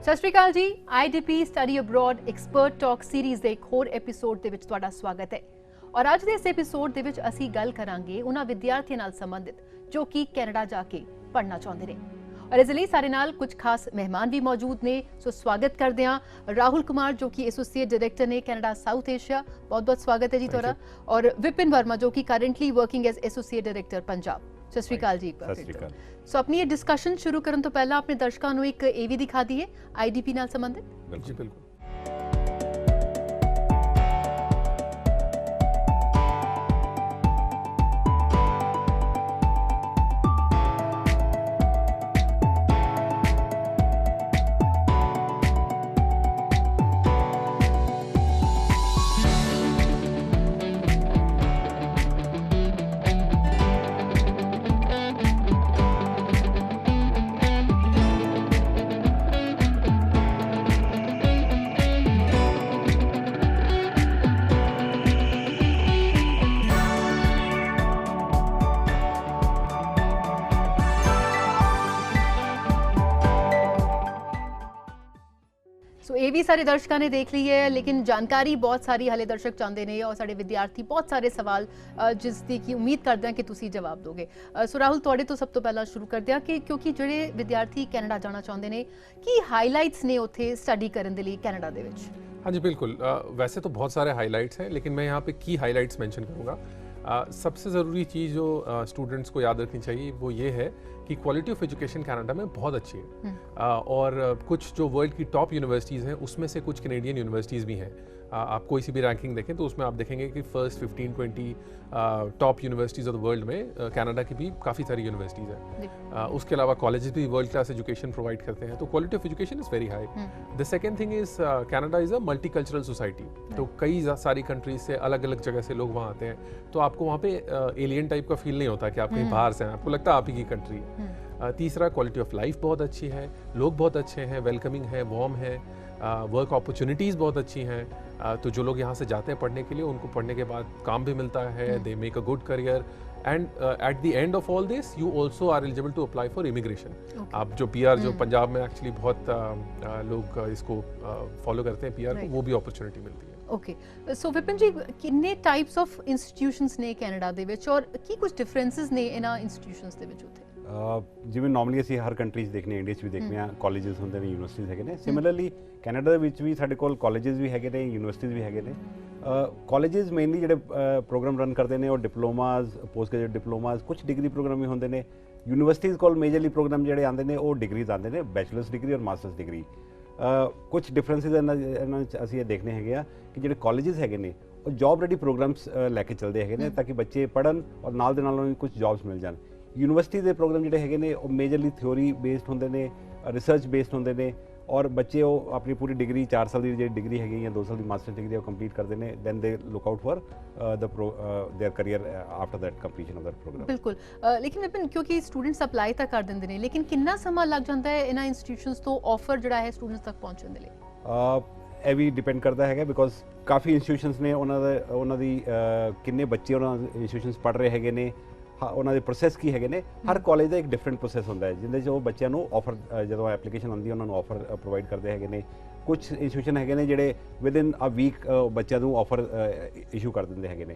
ਸਤਿ ਸ਼੍ਰੀ ਅਕਾਲ ਜੀ। IDP study abroad expert talk series ਦੇ ਇੱਕ ਹੋਰ ਐਪੀਸੋਡ ਦੇ ਵਿੱਚ ਤੁਹਾਡਾ ਸਵਾਗਤ ਹੈ ਔਰ ਅੱਜ ਦੇ ਇਸ ਐਪੀਸੋਡ ਦੇ ਵਿੱਚ ਅਸੀਂ ਗੱਲ ਕਰਾਂਗੇ ਉਹਨਾਂ ਵਿਦਿਆਰਥੀਆਂ ਨਾਲ ਸੰਬੰਧਿਤ ਜੋ ਕਿ ਕੈਨੇਡਾ ਜਾ ਕੇ ਪੜ੍ਹਨਾ ਚਾਹੁੰਦੇ ਨੇ और इस लिए सारे नाल कुछ खास मेहमान भी मौजूद ने। सो स्वागत करते हैं राहुल कुमार जो कि एसोसिएट डायरेक्टर ने कैनेडा साउथ एशिया, बहुत बहुत स्वागत है जी तोरा। और विपिन वर्मा जो कि currently working as associate director Punjab. Sat Shri अकाल जी। सो अपनी ये डिस्कशन शुरू करने तो पहला अपने दर्शकों को एक ये भी दिखा दी है IDP नाल संबंधित। जी बिल्कुल। सो ये भी सारे दर्शकों ने देख ली है, लेकिन जानकारी बहुत सारी हाले दर्शक चाहते हैं और सारे विद्यार्थी बहुत सारे सवाल जिसकी की उम्मीद करते हैं कि तुसी जवाब दोगे। सो राहुल तुहाडे तो सब तो पहला शुरू करते हैं कि क्योंकि जिहड़े विद्यार्थी कैनेडा जाना चाहते हैं कि हाईलाइट्स ने उत्थे स्टडी करने के लिए कैनेडा दे विच। हाँ जी बिल्कुल। वैसे तो बहुत सारे हाईलाइट्स हैं, लेकिन मैं यहाँ पे की हाईलाइट्स मेंशन करूँगा। सबसे ज़रूरी चीज़ जो स्टूडेंट्स को याद रखनी चाहिए वो ये है कि क्वालिटी ऑफ एजुकेशन कनाडा में बहुत अच्छी है। और कुछ जो वर्ल्ड की टॉप यूनिवर्सिटीज़ हैं उसमें से कुछ कैनेडियन यूनिवर्सिटीज़ भी हैं। आप कोई सी भी रैंकिंग देखें तो उसमें आप देखेंगे कि first 15-20 top universities of the world में कनाडा की भी काफ़ी सारी यूनिवर्सिटीज़ हैं। उसके अलावा कॉलेजेस भी वर्ल्ड क्लास एजुकेशन प्रोवाइड करते हैं, तो quality of education is very high. The second thing is Canada is a multi cultural society, तो कई सारी कंट्रीज से अलग अलग जगह से लोग वहाँ आते हैं, तो आपको वहाँ पे एलियन टाइप का फील नहीं होता कि आप कहीं बाहर से हैं, आपको लगता है आप ही की कंट्री है। तीसरा, क्वालिटी ऑफ लाइफ बहुत अच्छी है, लोग बहुत अच्छे हैं, वेलकमिंग है, वार्म है, वर्क अपॉर्चुनिटीज़ बहुत अच्छी हैं। तो जो लोग यहाँ से जाते हैं पढ़ने के लिए उनको पढ़ने के बाद काम भी मिलता है, they make a good career and at the end of all this you also are eligible to apply for immigration. आप जो PR जो पंजाब में एक्चुअली बहुत लोग इसको फॉलो करते हैं PR को, वो भी अपॉर्चुनिटी मिलती है। ओके सो विपिन जी कितने टाइप्स ऑफ इंस्टीट्यूशंस ने कैनेडा दे विच और की कुछ डिफरेंसेस ने इना इंस्टीट्यूशंस दे विच उथे? ਜਿਵੇਂ ਨਾਰਮਲੀ ਅਸੀਂ ਹਰ ਕੰਟਰੀਜ਼ ਦੇਖਨੇ, ਇੰਡੀਆ 'ਚ ਵੀ ਦੇਖਦੇ ਹਾਂ, ਕਾਲਜਸ ਹੁੰਦੇ ਨੇ, ਯੂਨੀਵਰਸਿਟੀਜ਼ ਹੈਗੇ ਨੇ। ਸਿਮਿਲਰਲੀ ਕੈਨੇਡਾ ਦੇ ਵਿੱਚ ਵੀ ਸਾਡੇ ਕੋਲ ਕਾਲਜਸ ਵੀ ਹੈਗੇ ਨੇ, ਯੂਨੀਵਰਸਿਟੀਜ਼ ਵੀ ਹੈਗੇ ਨੇ। ਕਾਲਜਸ ਮੇਨਲੀ ਜਿਹੜੇ ਪ੍ਰੋਗਰਾਮ ਰਨ ਕਰਦੇ ਨੇ ਉਹ ਡਿਪਲੋਮਾਜ਼, ਪੋਸਟ ਗ੍ਰੈਜੂਏਟ ਡਿਪਲੋਮਾਜ਼, ਕੁਝ ਡਿਗਰੀ ਪ੍ਰੋਗਰਾਮ ਵੀ ਹੁੰਦੇ ਨੇ। ਯੂਨੀਵਰਸਿਟੀਜ਼ ਕੋਲ ਮੇਜਰਲੀ ਪ੍ਰੋਗਰਾਮ ਜਿਹੜੇ ਆਉਂਦੇ ਨੇ ਉਹ ਡਿਗਰੀਜ਼ ਆਉਂਦੇ ਨੇ, ਬੈਚਲਰਸ ਡਿਗਰੀ ਔਰ ਮਾਸਟਰਸ ਡਿਗਰੀ। ਕੁਝ ਡਿਫਰੈਂਸਿਸ ਇਹਨਾਂ 'ਚ ਅਸੀਂ ਇਹ ਦੇਖਣੇ ਹੈਗੇ ਆ ਕਿ ਜਿਹੜੇ ਕਾਲਜਸ ਹੈਗੇ ਨੇ ਉਹ ਜੌਬ ਰੈਡੀ ਪ੍ਰੋਗਰਾਮਸ ਲੈ ਕੇ ਚੱਲਦੇ ਹੈਗੇ ਨੇ ਤਾਂ ਕਿ ਬੱਚੇ ਪੜ੍ਹਨ ਔਰ ਨਾਲ ਦੇ ਨਾਲ ਉਹਨਾਂ ਨੂੰ ਕੁਝ ਜੌਬਸ ਮਿਲ ਜਾਣ। यूनिवर्सिटी के प्रोग्राम जोड़े है वो मेजरली थ्योरी बेस्ड होंगे ने, रिसर्च बेस्ड होंगे ने और बच्चे वो अपनी पूरी डिग्री 4 साल की डिग्री है या 2 साल की मास्टर डिग्री कंप्लीट करते हैं, then they look out for their career after that completion of that programme. बिल्कुल। लेकिन विपिन क्योंकि स्टूडेंट्स अप्लाई तो कर देंगे ने, लेकिन कितना समा लग जाता है इन्हां इंस्टीट्यूशंस तो ऑफर जोड़ा है स्टूडेंट्स तक पहुँचने के लिए? ਇਹ ਵੀ ਡਿਪੈਂਡ ਕਰਦਾ ਹੈਗਾ ਬਿਕੋਜ਼ ਕਾਫੀ ਇੰਸਟੀਟਿਊਸ਼ਨਸ ਨੇ ਉਹਨਾਂ ਦੀ ਕਿੰਨੇ ਬੱਚੇ ਉਹਨਾਂ ਇੰਸਟੀਟਿਊਸ਼ਨਸ ਪੜ੍ਹ ਰਹੇ ਹੈਗੇ ਨੇ, ਉਹਨਾਂ ਦੇ ਪ੍ਰੋਸੈਸ ਕੀ ਹੈਗੇ ਨੇ। ਹਰ ਕਾਲਜ ਦਾ ਇੱਕ ਡਿਫਰੈਂਟ ਪ੍ਰੋਸੈਸ ਹੁੰਦਾ ਹੈ ਜਿਹਦੇ 'ਚ ਉਹ ਬੱਚਿਆਂ ਨੂੰ ਆਫਰ, ਜਦੋਂ ਐਪਲੀਕੇਸ਼ਨ ਆਉਂਦੀ ਹੈ ਉਹਨਾਂ ਨੂੰ ਆਫਰ ਪ੍ਰੋਵਾਈਡ ਕਰਦੇ ਹੈਗੇ ਨੇ। ਕੁਝ ਇੰਸਟੀਟਿਊਸ਼ਨ ਹੈਗੇ ਨੇ ਜਿਹੜੇ ਵਿਦਿਨ ਅ ਵੀਕ ਬੱਚਿਆਂ ਨੂੰ ਆਫਰ ਇਸ਼ੂ ਕਰ ਦਿੰਦੇ ਹੈਗੇ ਨੇ,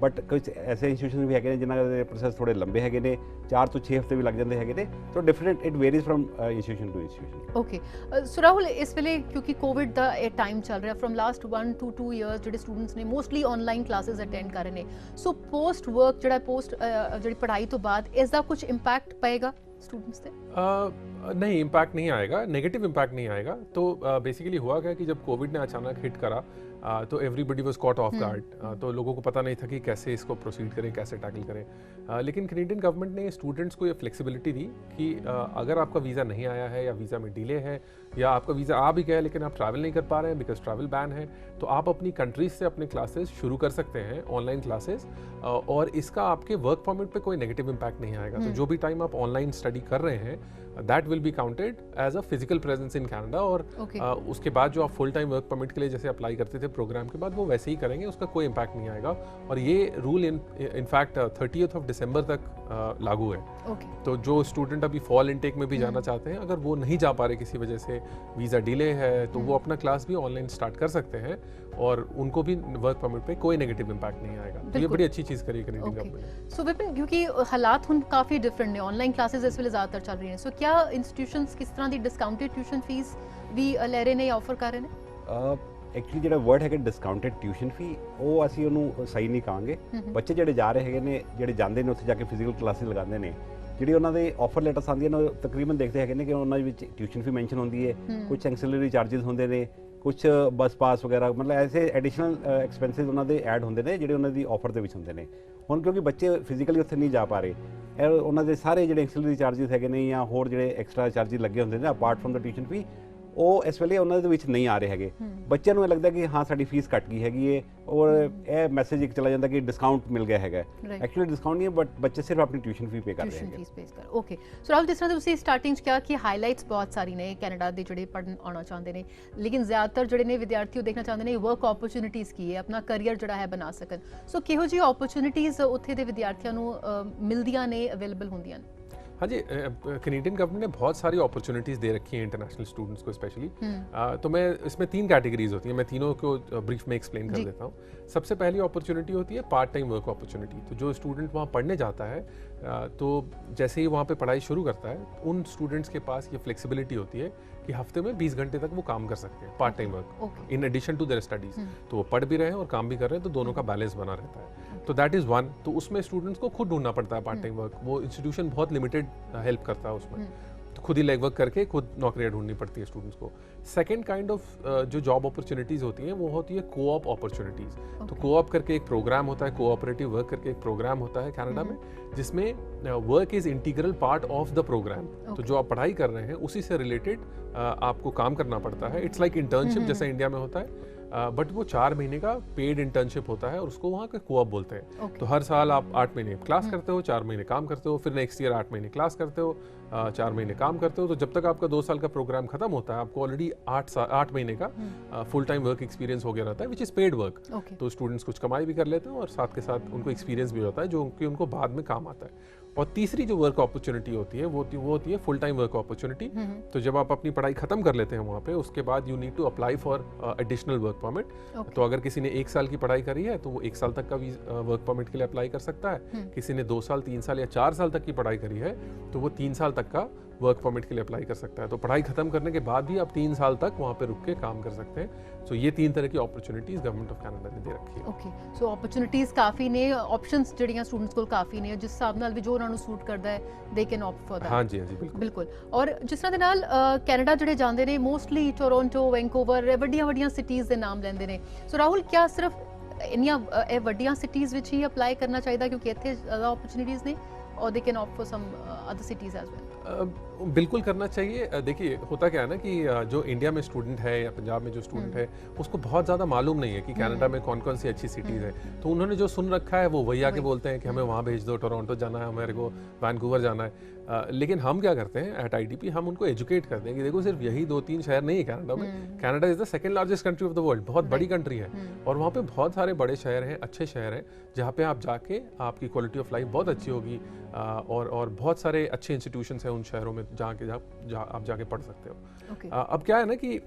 ਬਟ ਕੁਝ ਐਸੇ ਇੰਸਟੀਟਿਊਸ਼ਨ ਵੀ ਹੈਗੇ ਨੇ ਜਿਨ੍ਹਾਂ ਦੇ ਪ੍ਰੋਸੈਸ ਥੋੜੇ ਲੰਬੇ ਹੈਗੇ ਨੇ, 4 ਤੋਂ 6 ਹਫ਼ਤੇ ਵੀ ਲੱਗ ਜਾਂਦੇ ਹੈਗੇ ਨੇ। So different it varies from institution to institution. Okay so Rahul इस वेले क्योंकि कोविड का ये टाइम चल रहा फ्रॉम लास्ट 1 to 2 ईयर्स जो स्टूडेंट्स ने मोस्टली ऑनलाइन क्लासेस अटेंड कर रहे हैं, सो पोस्ट वर्क जो पोस्ट जी पढ़ाई तो बाद इसका कुछ इंपैक्ट पाएगा स्टूडेंट्स पे? नहीं, इम्पैक्ट नहीं आएगा, नेगेटिव इम्पैक्ट नहीं आएगा। तो बेसिकली हुआ क्या कि जब कोविड ने अचानक हिट करा तो everybody was cot of guard, तो लोगों को पता नहीं था कि कैसे इसको प्रोसीड करें, कैसे टैकल करें। लेकिन कैनेडियन गवर्नमेंट ने स्टूडेंट्स को ये फ्लेक्सिबिलिटी दी कि अगर आपका वीज़ा नहीं आया है या वीज़ा में डिले है या आपका वीज़ा आ भी गया है लेकिन आप ट्रैवल नहीं कर पा रहे हैं बिकॉज ट्रैवल बैन है, तो आप अपनी कंट्रीज से अपने क्लासेस शुरू कर सकते हैं, ऑनलाइन क्लासेस, और इसका आपके वर्क परमिट पे कोई नेगेटिव इम्पैक्ट नहीं आएगा। तो जो भी टाइम आप ऑनलाइन स्टडी कर रहे हैं that will be counted as a physical presence in Canada. और उसके बाद जो आप फुल टाइम वर्क परमिट के लिए जैसे अप्लाई करते थे प्रोग्राम के बाद वो वैसे ही करेंगे, उसका कोई इम्पैक्ट नहीं आएगा। और ये rule in fact 30th of December तक लागू है। तो जो स्टूडेंट अभी फॉल इनटेक में भी जाना चाहते हैं, अगर वो नहीं जा पा रहे किसी वजह से, वीज़ा डिले है, तो वो अपना क्लास भी ऑनलाइन स्टार्ट कर सकते हैं और उनको भी वर्क परमिट पे कोई नेगेटिव इम्पैक्ट नहीं आएगा। तो ये बड़ी अच्छी चीज़ करी कैनेडियन गवर्नमेंट ने। सो विपिन, क्योंकि हालात हुन काफ़ी डिफरेंट ने, ऑनलाइन क्लासेस इस वेले ज़्यादातर चल रही हैं, सो क्या इंस्टीट्यूशंस किस तरह की डिस्काउंटेड ट्यूशन फीस भी ਲੈ ਰਹੇ ਨੇ ਜਾਂ ਆਫਰ ਕਰ ਰਹੇ ਨੇ? ਐਕਚੁਅਲੀ ਜਿਹੜਾ ਵਰਡ ਹੈਗਾ ਡਿਸਕਾਊਂਟਡ ਟਿਊਸ਼ਨ ਫੀ, ਉਹ ਅਸੀਂ ਉਹਨੂੰ ਸਹੀ ਨਹੀਂ ਕਹਾਂਗੇ। ਬੱਚੇ ਜਿਹੜੇ ਜਾ ਰਹੇ ਹੈਗੇ ਨੇ, ਜਿਹੜੇ ਜਾਂਦੇ ਨੇ ਉੱਥੇ ਜਾ ਕੇ ਫਿਜ਼ੀਕਲ ਕਲਾਸਿਸ ਲਗਾਉਂਦੇ ਨੇ, ਜਿਹੜੀ ਉਹਨਾਂ ਦੇ ਆਫਰ ਲੈਟਰਸ ਆਉਂਦੀਆਂ ਨੇ, ਉਹ ਤਕਰੀਬਨ ਦੇਖਦੇ ਹੈਗੇ ਨੇ ਕਿ ਉਹਨਾਂ ਵਿੱਚ ਟਿਊਸ਼ਨ ਫੀ ਮੈਂਸ਼ਨ ਹੁੰਦੀ ਹੈ, ਕੁਝ ਐਕਸਲਰੀ ਚਾਰजेस ਹੁੰਦੇ ਨੇ, ਕੁਝ ਬੱਸ ਪਾਸ ਵਗੈਰਾ, ਮਤਲਬ ਐਸੇ ਐਡੀਸ਼ਨਲ ਐਕਸਪੈਂਸਿਸ ਉਹਨਾਂ ਦੇ ਐਡ ਹੁੰਦੇ ਨੇ ਜਿਹੜੇ ਉਹਨਾਂ ਦੀ ਆਫਰ ਦੇ ਵਿੱਚ ਹੁੰਦੇ ਨੇ। ਹੁਣ ਕਿਉਂਕਿ ਬੱਚੇ ਫਿਜ਼ੀਕਲੀ ਉੱਥੇ ਨਹੀਂ ਜਾ ਪਾ ਰਹੇ, ਇਹ ਉਹਨਾਂ ਦੇ ਸਾਰੇ ਜਿਹੜੇ ਐਕਸਲਰੀ ਚਾਰजेस ਹੈਗੇ ਨੇ ਜਾਂ ਹੋਰ ਜਿਹੜੇ ਐਕਸਟਰਾ ਚਾਰजेस ਲੱਗੇ ਹੁੰਦੇ ਨੇ ਅਪਾਰਟ ਫਰਮ ਦ ਟਿਊਸ਼ਨ ਫੀ, ਉਹ ਇਸ ਵੇਲੇ ਉਹਨਾਂ ਦੇ ਵਿੱਚ ਨਹੀਂ ਆ ਰਹੇ ਹੈਗੇ। ਬੱਚਿਆਂ ਨੂੰ ਇਹ ਲੱਗਦਾ ਕਿ ਹਾਂ ਸਾਡੀ ਫੀਸ ਘਟ ਗਈ ਹੈਗੀ ਹੈ, ਔਰ ਇਹ ਮੈਸੇਜ ਇੱਕ ਚਲਾ ਜਾਂਦਾ ਕਿ ਡਿਸਕਾਊਂਟ ਮਿਲ ਗਿਆ ਹੈਗਾ। ਐਕਚੁਅਲੀ ਡਿਸਕਾਊਂਟ ਨਹੀਂ ਹੈ, ਬਟ ਬੱਚੇ ਸਿਰਫ ਆਪਣੀ ਟਿਊਸ਼ਨ ਫੀ ਪੇ ਕਰ ਰਹੇ ਹੈਗੇ। ਓਕੇ, ਸੋ ਰਾਹੁਲ, ਜਿਸ ਤਰ੍ਹਾਂ ਤੁਸੀਂ ਸਟਾਰਟਿੰਗ 'ਚ ਕਿਹਾ ਕਿ ਹਾਈਲਾਈਟਸ ਬਹੁਤ ਸਾਰੀ ਨੇ ਕੈਨੇਡਾ ਦੇ ਜਿਹੜੇ ਪੜ੍ਹਨ ਆਉਣਾ ਚਾਹੁੰਦੇ ਨੇ, ਲੇਕਿਨ ਜ਼ਿਆਦਾਤਰ ਜਿਹੜੇ ਨੇ ਵਿਦਿਆਰਥੀ ਉਹ ਦੇਖਣਾ ਚਾਹੁੰਦੇ ਨੇ ਵਰਕ ਓਪਰਚੁਨਿਟੀਜ਼ ਕੀ ਹੈ, ਆਪਣਾ ਕਰੀਅਰ ਜਿਹੜਾ ਹੈ ਬਣਾ ਸਕਣ। ਸੋ ਕਿਹੋ ਜਿਹੀ ਓਪਰਚੁਨਿਟੀਜ਼ ਉੱਥੇ ਦੇ ਵਿਦਿਆਰਥੀਆਂ ਨੂੰ ਮਿਲਦੀਆਂ ਨੇ, ਅਵੇਲੇਬਲ ਹੁੰਦੀਆਂ ਨੇ? हाँ जी, कैनेडियन गवर्नमेंट ने बहुत सारी अपॉर्चुनिटीज़ दे रखी हैं इंटरनेशनल स्टूडेंट्स को स्पेशली। तो मैं इसमें 3 कैटेगरीज होती हैं, मैं तीनों को ब्रीफ में एक्सप्लेन कर देता हूँ। सबसे पहली अपॉर्चुनिटी होती है पार्ट टाइम वर्क अपॉर्चुनिटी। तो जो स्टूडेंट वहाँ पढ़ने जाता है, तो जैसे ही वहाँ पे पढ़ाई शुरू करता है, उन स्टूडेंट्स के पास ये फ्लेक्सिबिलिटी होती है कि हफ्ते में 20 घंटे तक वो काम कर सकते हैं, part time work, in addition to their studies. तो वो पढ़ भी रहे हैं और काम भी कर रहे हैं, तो दोनों का बैलेंस बना रहता है। तो दैट इज़ वन। तो उसमें स्टूडेंट्स को खुद ढूंढना पड़ता है पार्ट टाइम वर्क, वो इंस्टीट्यूशन बहुत लिमिटेड हेल्प करता है उसमें, तो खुद ही लेग वर्क करके खुद नौकरियां ढूंढनी पड़ती है स्टूडेंट्स को। सेकंड काइंड ऑफ जो जॉब अपॉर्चुनिटीज़ होती हैं वो होती है कोऑप अपॉर्चुनिटीज़। तो कोऑप करके एक प्रोग्राम होता है, कोऑपरेटिव वर्क करके एक प्रोग्राम होता है कनाडा में, जिसमें work is integral part of the programme. तो जो आप पढ़ाई कर रहे हैं उसी से रिलेटेड आपको काम करना पड़ता है। इट्स लाइक इंटर्नशिप जैसा इंडिया में होता है, बट वो 4 महीने का पेड इंटर्नशिप होता है और उसको वहाँ के कोऑप बोलते हैं। तो हर साल आप 8 महीने क्लास करते हो, 4 महीने काम करते हो, फिर नेक्स्ट ईयर 8 महीने क्लास करते हो, 4 महीने काम करते हो। तो जब तक आपका 2 साल का प्रोग्राम खत्म होता है, आपको ऑलरेडी 8 महीने का फुल टाइम वर्क एक्सपीरियंस हो गया रहता है, विच इज़ पेड वर्क। तो स्टूडेंट्स कुछ कमाई भी कर लेते हैं और साथ के साथ उनको एक्सपीरियंस भी होता है जो कि उनको बाद में काम आता है। और तीसरी जो वर्क अपॉर्चुनिटी होती है वो होती है फुल टाइम वर्क अपॉर्चुनिटी। तो जब आप अपनी पढ़ाई खत्म कर लेते हैं वहाँ पे, उसके बाद you need to apply for additional work permit. तो अगर किसी ने 1 साल की पढ़ाई करी है तो वो 1 साल तक का वर्क परमिट के लिए अप्लाई कर सकता है। किसी ने 2 साल, 3 साल या 4 साल तक की पढ़ाई करी है तो वो 3 साल तक का वर्क परमिट के लिए अप्लाई कर सकता है। तो पढ़ाई खत्म करने के बाद भी आप 3 साल तक वहाँ पे रुक के काम कर सकते हैं। सो ये 3 तरह की अपॉर्चुनिटीज़ गवर्नमेंट ऑफ कनाडा ने दे रखी है। ओके, सो अपॉर्चुनिटीज़ काफ़ी ने, ऑप्शंस ਜਿਹੜੀਆਂ स्टूडेंट्स ਕੋਲ ਕਾਫੀ ਨੇ, ਜਿਸ ਹਿਸਾਬ ਨਾਲ ਵੀ ਜੋ ਉਹਨਾਂ ਨੂੰ ਸੂਟ ਕਰਦਾ ਹੈ they can opt for that. हाँ जी, हाँ जी, बिल्कुल ਬਿਲਕੁਲ। ਔਰ ਜਿਸ ਤਰ੍ਹਾਂ ਦੇ ਨਾਲ ਕੈਨੇਡਾ ਜਿਹੜੇ ਜਾਂਦੇ ਨੇ ਮੋਸਟਲੀ ਟੋਰਾਂਟੋ, ਵੈਂਕੂਵਰ, ਵੱਡੀਆਂ ਸਿਟੀਜ਼ ਦੇ ਨਾਮ ਲੈਂਦੇ ਨੇ। ਸੋ ਰਾਹੁਲ, ਕਿਆ ਸਿਰਫ ਇੰਨੀਆਂ ਇਹ ਵੱਡੀਆਂ ਸਿਟੀਜ਼ ਵਿੱਚ ਹੀ ਅਪਲਾਈ ਕਰਨਾ ਚਾਹੀਦਾ ਕਿਉਂਕਿ ਇੱਥੇ ਜ਼ਿਆਦਾ अपॉर्चुनिटीज़ ਨੇ, और they can opt for some other cities as well? बिल्कुल करना चाहिए। देखिए होता क्या है ना कि जो इंडिया में स्टूडेंट है या पंजाब में जो स्टूडेंट है उसको बहुत ज़्यादा मालूम नहीं है कि कनाडा में कौन कौन सी अच्छी सिटीज़ है। तो उन्होंने जो सुन रखा है वो वही आके बोलते हैं कि हमें वहाँ भेज दो, टोरंटो जाना है, हमारे को वैंकूवर जाना है। लेकिन हम क्या करते हैं एट IDP, हम उनको एजुकेट करते हैं कि देखो सिर्फ यही 2-3 शहर नहीं है कनाडा में। Canada is the second largest country of the world, बहुत बड़ी कंट्री है और वहाँ पे बहुत सारे बड़े शहर हैं, अच्छे शहर हैं जहाँ पे आप जाके आपकी क्वालिटी ऑफ लाइफ बहुत अच्छी होगी। और बहुत सारे अच्छे इंस्टीट्यूशंस हैं उन शहरों में जहाँ आप जाके पढ़ सकते हो। अब क्या है ना कि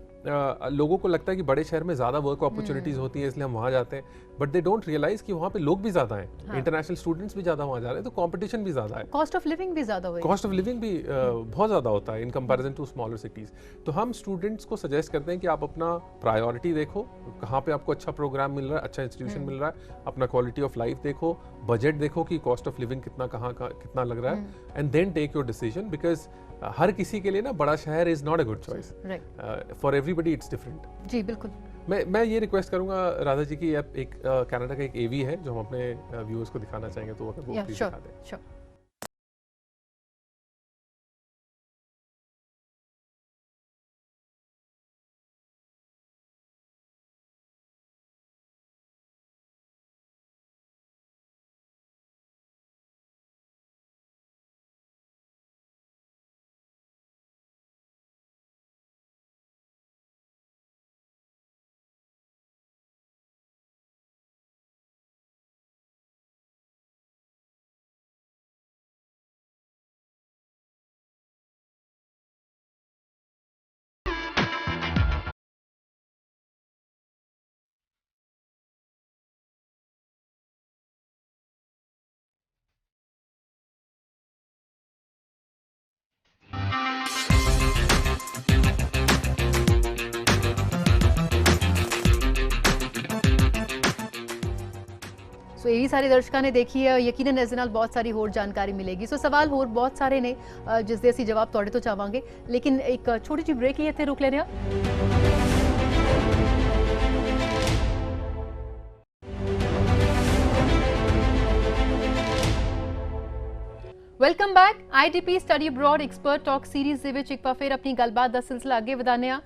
लोगों को लगता है कि बड़े शहर में ज़्यादा वर्क अपॉर्चुनिटीज़ होती हैं इसलिए हम वहाँ जाते हैं, बट दे डोंट रियलाइज़ कि वहाँ पे लोग भी ज़्यादा हैं, इंटरनेशनल स्टूडेंट्स भी ज़्यादा वहाँ जा रहे हैं, तो कंपटीशन भी ज़्यादा है, कॉस्ट ऑफ लिविंग भी ज़्यादा होगी, कॉस्ट ऑफ लिविंग भी बहुत ज़्यादा होता है in comparison to smaller cities. तो हम स्टूडेंट्स को सजेस्ट करते हैं कि आप अपना प्रायोरिटी देखो, कहाँ पे आपको अच्छा प्रोग्राम मिल रहा है, अच्छा इंस्टीट्यूशन मिल रहा है, अपना क्वालिटी ऑफ लाइफ देखो, बजट देखो कि कॉस्ट ऑफ लिविंग कितना लग रहा है, and then take your decision. Because हर किसी के लिए ना बड़ा शहर is not a good choice, for everybody it's different. जी बिल्कुल। मैं ये रिक्वेस्ट करूंगा राधा जी की, आप एक कनाडा का एक AV है जो हम अपने व्यूअर्स को दिखाना चाहेंगे, तो अगर वो प्लीज दिखा दें। ਸੋ ਇਹ ਵੀ ਸਾਰੇ ਦਰਸ਼ਕਾਂ ਨੇ ਦੇਖੀ ਹੈ, ਯਕੀਨਨ ਇਸ ਦੇ ਨਾਲ ਬਹੁਤ ਸਾਰੀ ਹੋਰ ਜਾਣਕਾਰੀ ਮਿਲੇਗੀ। ਸੋ ਸਵਾਲ ਹੋਰ ਬਹੁਤ ਸਾਰੇ ਨੇ ਜਿਸ ਦੇ ਅਸੀਂ ਜਵਾਬ ਤੁਹਾਡੇ ਤੋਂ ਚਾਹਾਂਗੇ, ਲੇਕਿਨ ਇੱਕ ਛੋਟੀ ਜਿਹੀ ਬ੍ਰੇਕ ਲਈ ਇੱਥੇ ਰੁਕ ਲੈਂਦੇ ਹਾਂ। Welcome back. IDP study abroad expert talk series ਦੇ ਵਿੱਚ ਇੱਕ ਵਾਰ ਫਿਰ ਆਪਣੀ ਗੱਲਬਾਤ ਦਾ ਸਿਲਸਿਲਾ ਅੱਗੇ ਵਧਾਉਂਦੇ ਹਾਂ।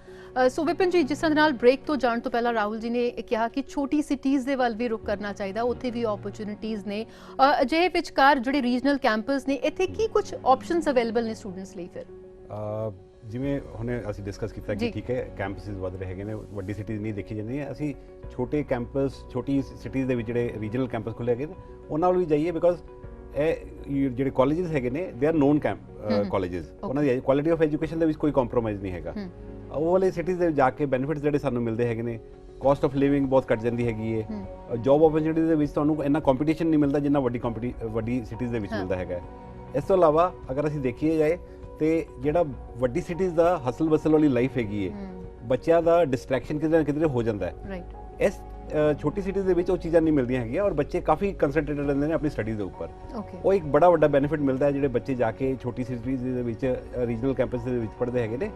ਸੋ ਵਿਪਿਨ ਜੀ, ਜਿਸ ਤਰ੍ਹਾਂ ਨਾਲ ਬ੍ਰੇਕ ਤੋਂ ਜਾਣ ਤੋਂ ਪਹਿਲਾਂ ਰਾਹੁਲ ਜੀ ਨੇ ਕਿਹਾ ਕਿ ਛੋਟੀ ਸਿਟੀਜ਼ ਦੇ ਵੱਲ ਵੀ ਰੁਕ ਕਰਨਾ ਚਾਹੀਦਾ, ਉੱਥੇ ਵੀ ਓਪਰਚੁਨਿਟੀਜ਼ ਨੇ। ਅਜਿਹੇ ਵਿਚਕਾਰ ਜਿਹੜੇ ਰੀਜਨਲ ਕੈਂਪਸ ਨੇ, ਇੱਥੇ ਕੀ ਕੁਝ ਆਪਸ਼ਨਸ ਅਵੇਲੇਬਲ ਨੇ ਸਟੂਡੈਂਟਸ ਲਈ? ਫਿਰ ਜਿਵੇਂ ਹੁਣੇ ਅਸੀਂ ਡਿਸਕਸ ਕੀਤਾ ਕਿ ਠੀਕ ਹੈ ਕੈਂਪਸਿਸ ਵੱਧ ਰਹੇ ਹੈਗੇ ਨੇ, ਵੱਡੀ ਸਿਟੀਜ਼ ਨਹੀਂ ਦੇਖੀ ਜਾਂਦੀਆਂ, ਅਸੀਂ ਛੋਟੇ ਕੈਂਪਸ, ਛੋਟੀ ਸਿਟੀਜ਼ ਦੇ ਵਿੱਚ ਜਿਹੜੇ ਰੀਜਨਲ ਕੈਂਪਸ ਖੁੱਲ੍ਹੇ ਹੈਗੇ ਨੇ ਉਹਨਾਂ ਵੱਲ ਵੀ ਜਾਈਏ, ਬਿਕੋਜ਼ ਇਹ ਜਿਹੜੇ ਕਾਲਜਿਸ ਹੈਗੇ ਨੇ ਦੇ ਆਰ ਨੋਨ ਕਾਲਜਿਸ, ਉਹਨਾਂ ਦੀ ਕੁਆਲਿਟੀ ਆਫ ਐਜੂਕੇਸ਼ਨ ਦੇ ਵਿੱਚ ਕੋਈ ਕੰਪਰੋਮਾਈਜ਼ ਨਹੀਂ ਹੈਗਾ। ਉਹ ਵਾਲੇ ਸਿਟੀਜ਼ ਦੇ ਜਾ ਕੇ ਬੈਨੀਫਿਟਸ ਜਿਹੜੇ ਸਾਨੂੰ ਮਿਲਦੇ ਹੈਗੇ ਨੇ, ਕਾਸਟ ਆਫ ਲਿਵਿੰਗ ਬਹੁਤ ਘੱਟ ਜਾਂਦੀ ਹੈਗੀ ਹੈ, ਜੌਬ ਓਪਰਚੁਨਿਟੀਜ਼ ਦੇ ਵਿੱਚ ਤੁਹਾਨੂੰ ਇੰਨਾ ਕੰਪੀਟੀਸ਼ਨ ਨਹੀਂ ਮਿਲਦਾ ਜਿੰਨਾ ਵੱਡੀ ਸਿਟੀਜ਼ ਦੇ ਵਿੱਚ ਮਿਲਦਾ ਹੈਗਾ। ਇਸ ਤੋਂ ਇਲਾਵਾ ਅਗਰ ਅਸੀਂ ਦੇਖੀਏ ਜਾਏ ਤੇ ਜਿਹੜਾ ਵੱਡੀ ਸਿਟੀਜ਼ ਦਾ ਹਸਲ ਬਸਲ ਵਾਲੀ ਲਾਈਫ ਹੈਗੀ ਹੈ, ਬੱਚਿਆਂ ਦਾ ਡਿਸਟਰੈਕਸ਼ਨ ਕਿਤੇ ਨਾ ਕਿਤੇ ਹੋ ਜਾਂਦਾ ਹੈ। ਇਸ ਛੋਟੀ ਸਿਟੀਜ਼ ਦੇ ਵਿੱਚ ਉਹ ਚੀਜ਼ਾਂ ਨਹੀਂ ਮਿਲਦੀਆਂ ਹੈਗੀਆਂ ਔਰ ਬੱਚੇ ਕਾਫੀ ਕੰਸੈਂਟਰੇਟਡ ਰਹਿੰਦੇ ਨੇ ਆਪਣੀ ਸਟੱਡੀਜ਼ ਦੇ ਉੱਪਰ। ਉਹ ਇੱਕ ਬੜਾ ਵੱਡਾ ਬੈਨੀਫਿਟ ਮਿਲਦਾ ਹੈ ਜਿਹੜੇ ਬੱਚੇ ਜਾ ਕੇ ਛੋਟੀ ਸਿਟੀਜ਼ ਦੇ ਵਿੱਚ ਰੀਜਨਲ ਕੈਂਪਸ ਦੇ ਵਿੱਚ ਪੜ੍ਹਦੇ ਹੈਗੇ ਨੇ,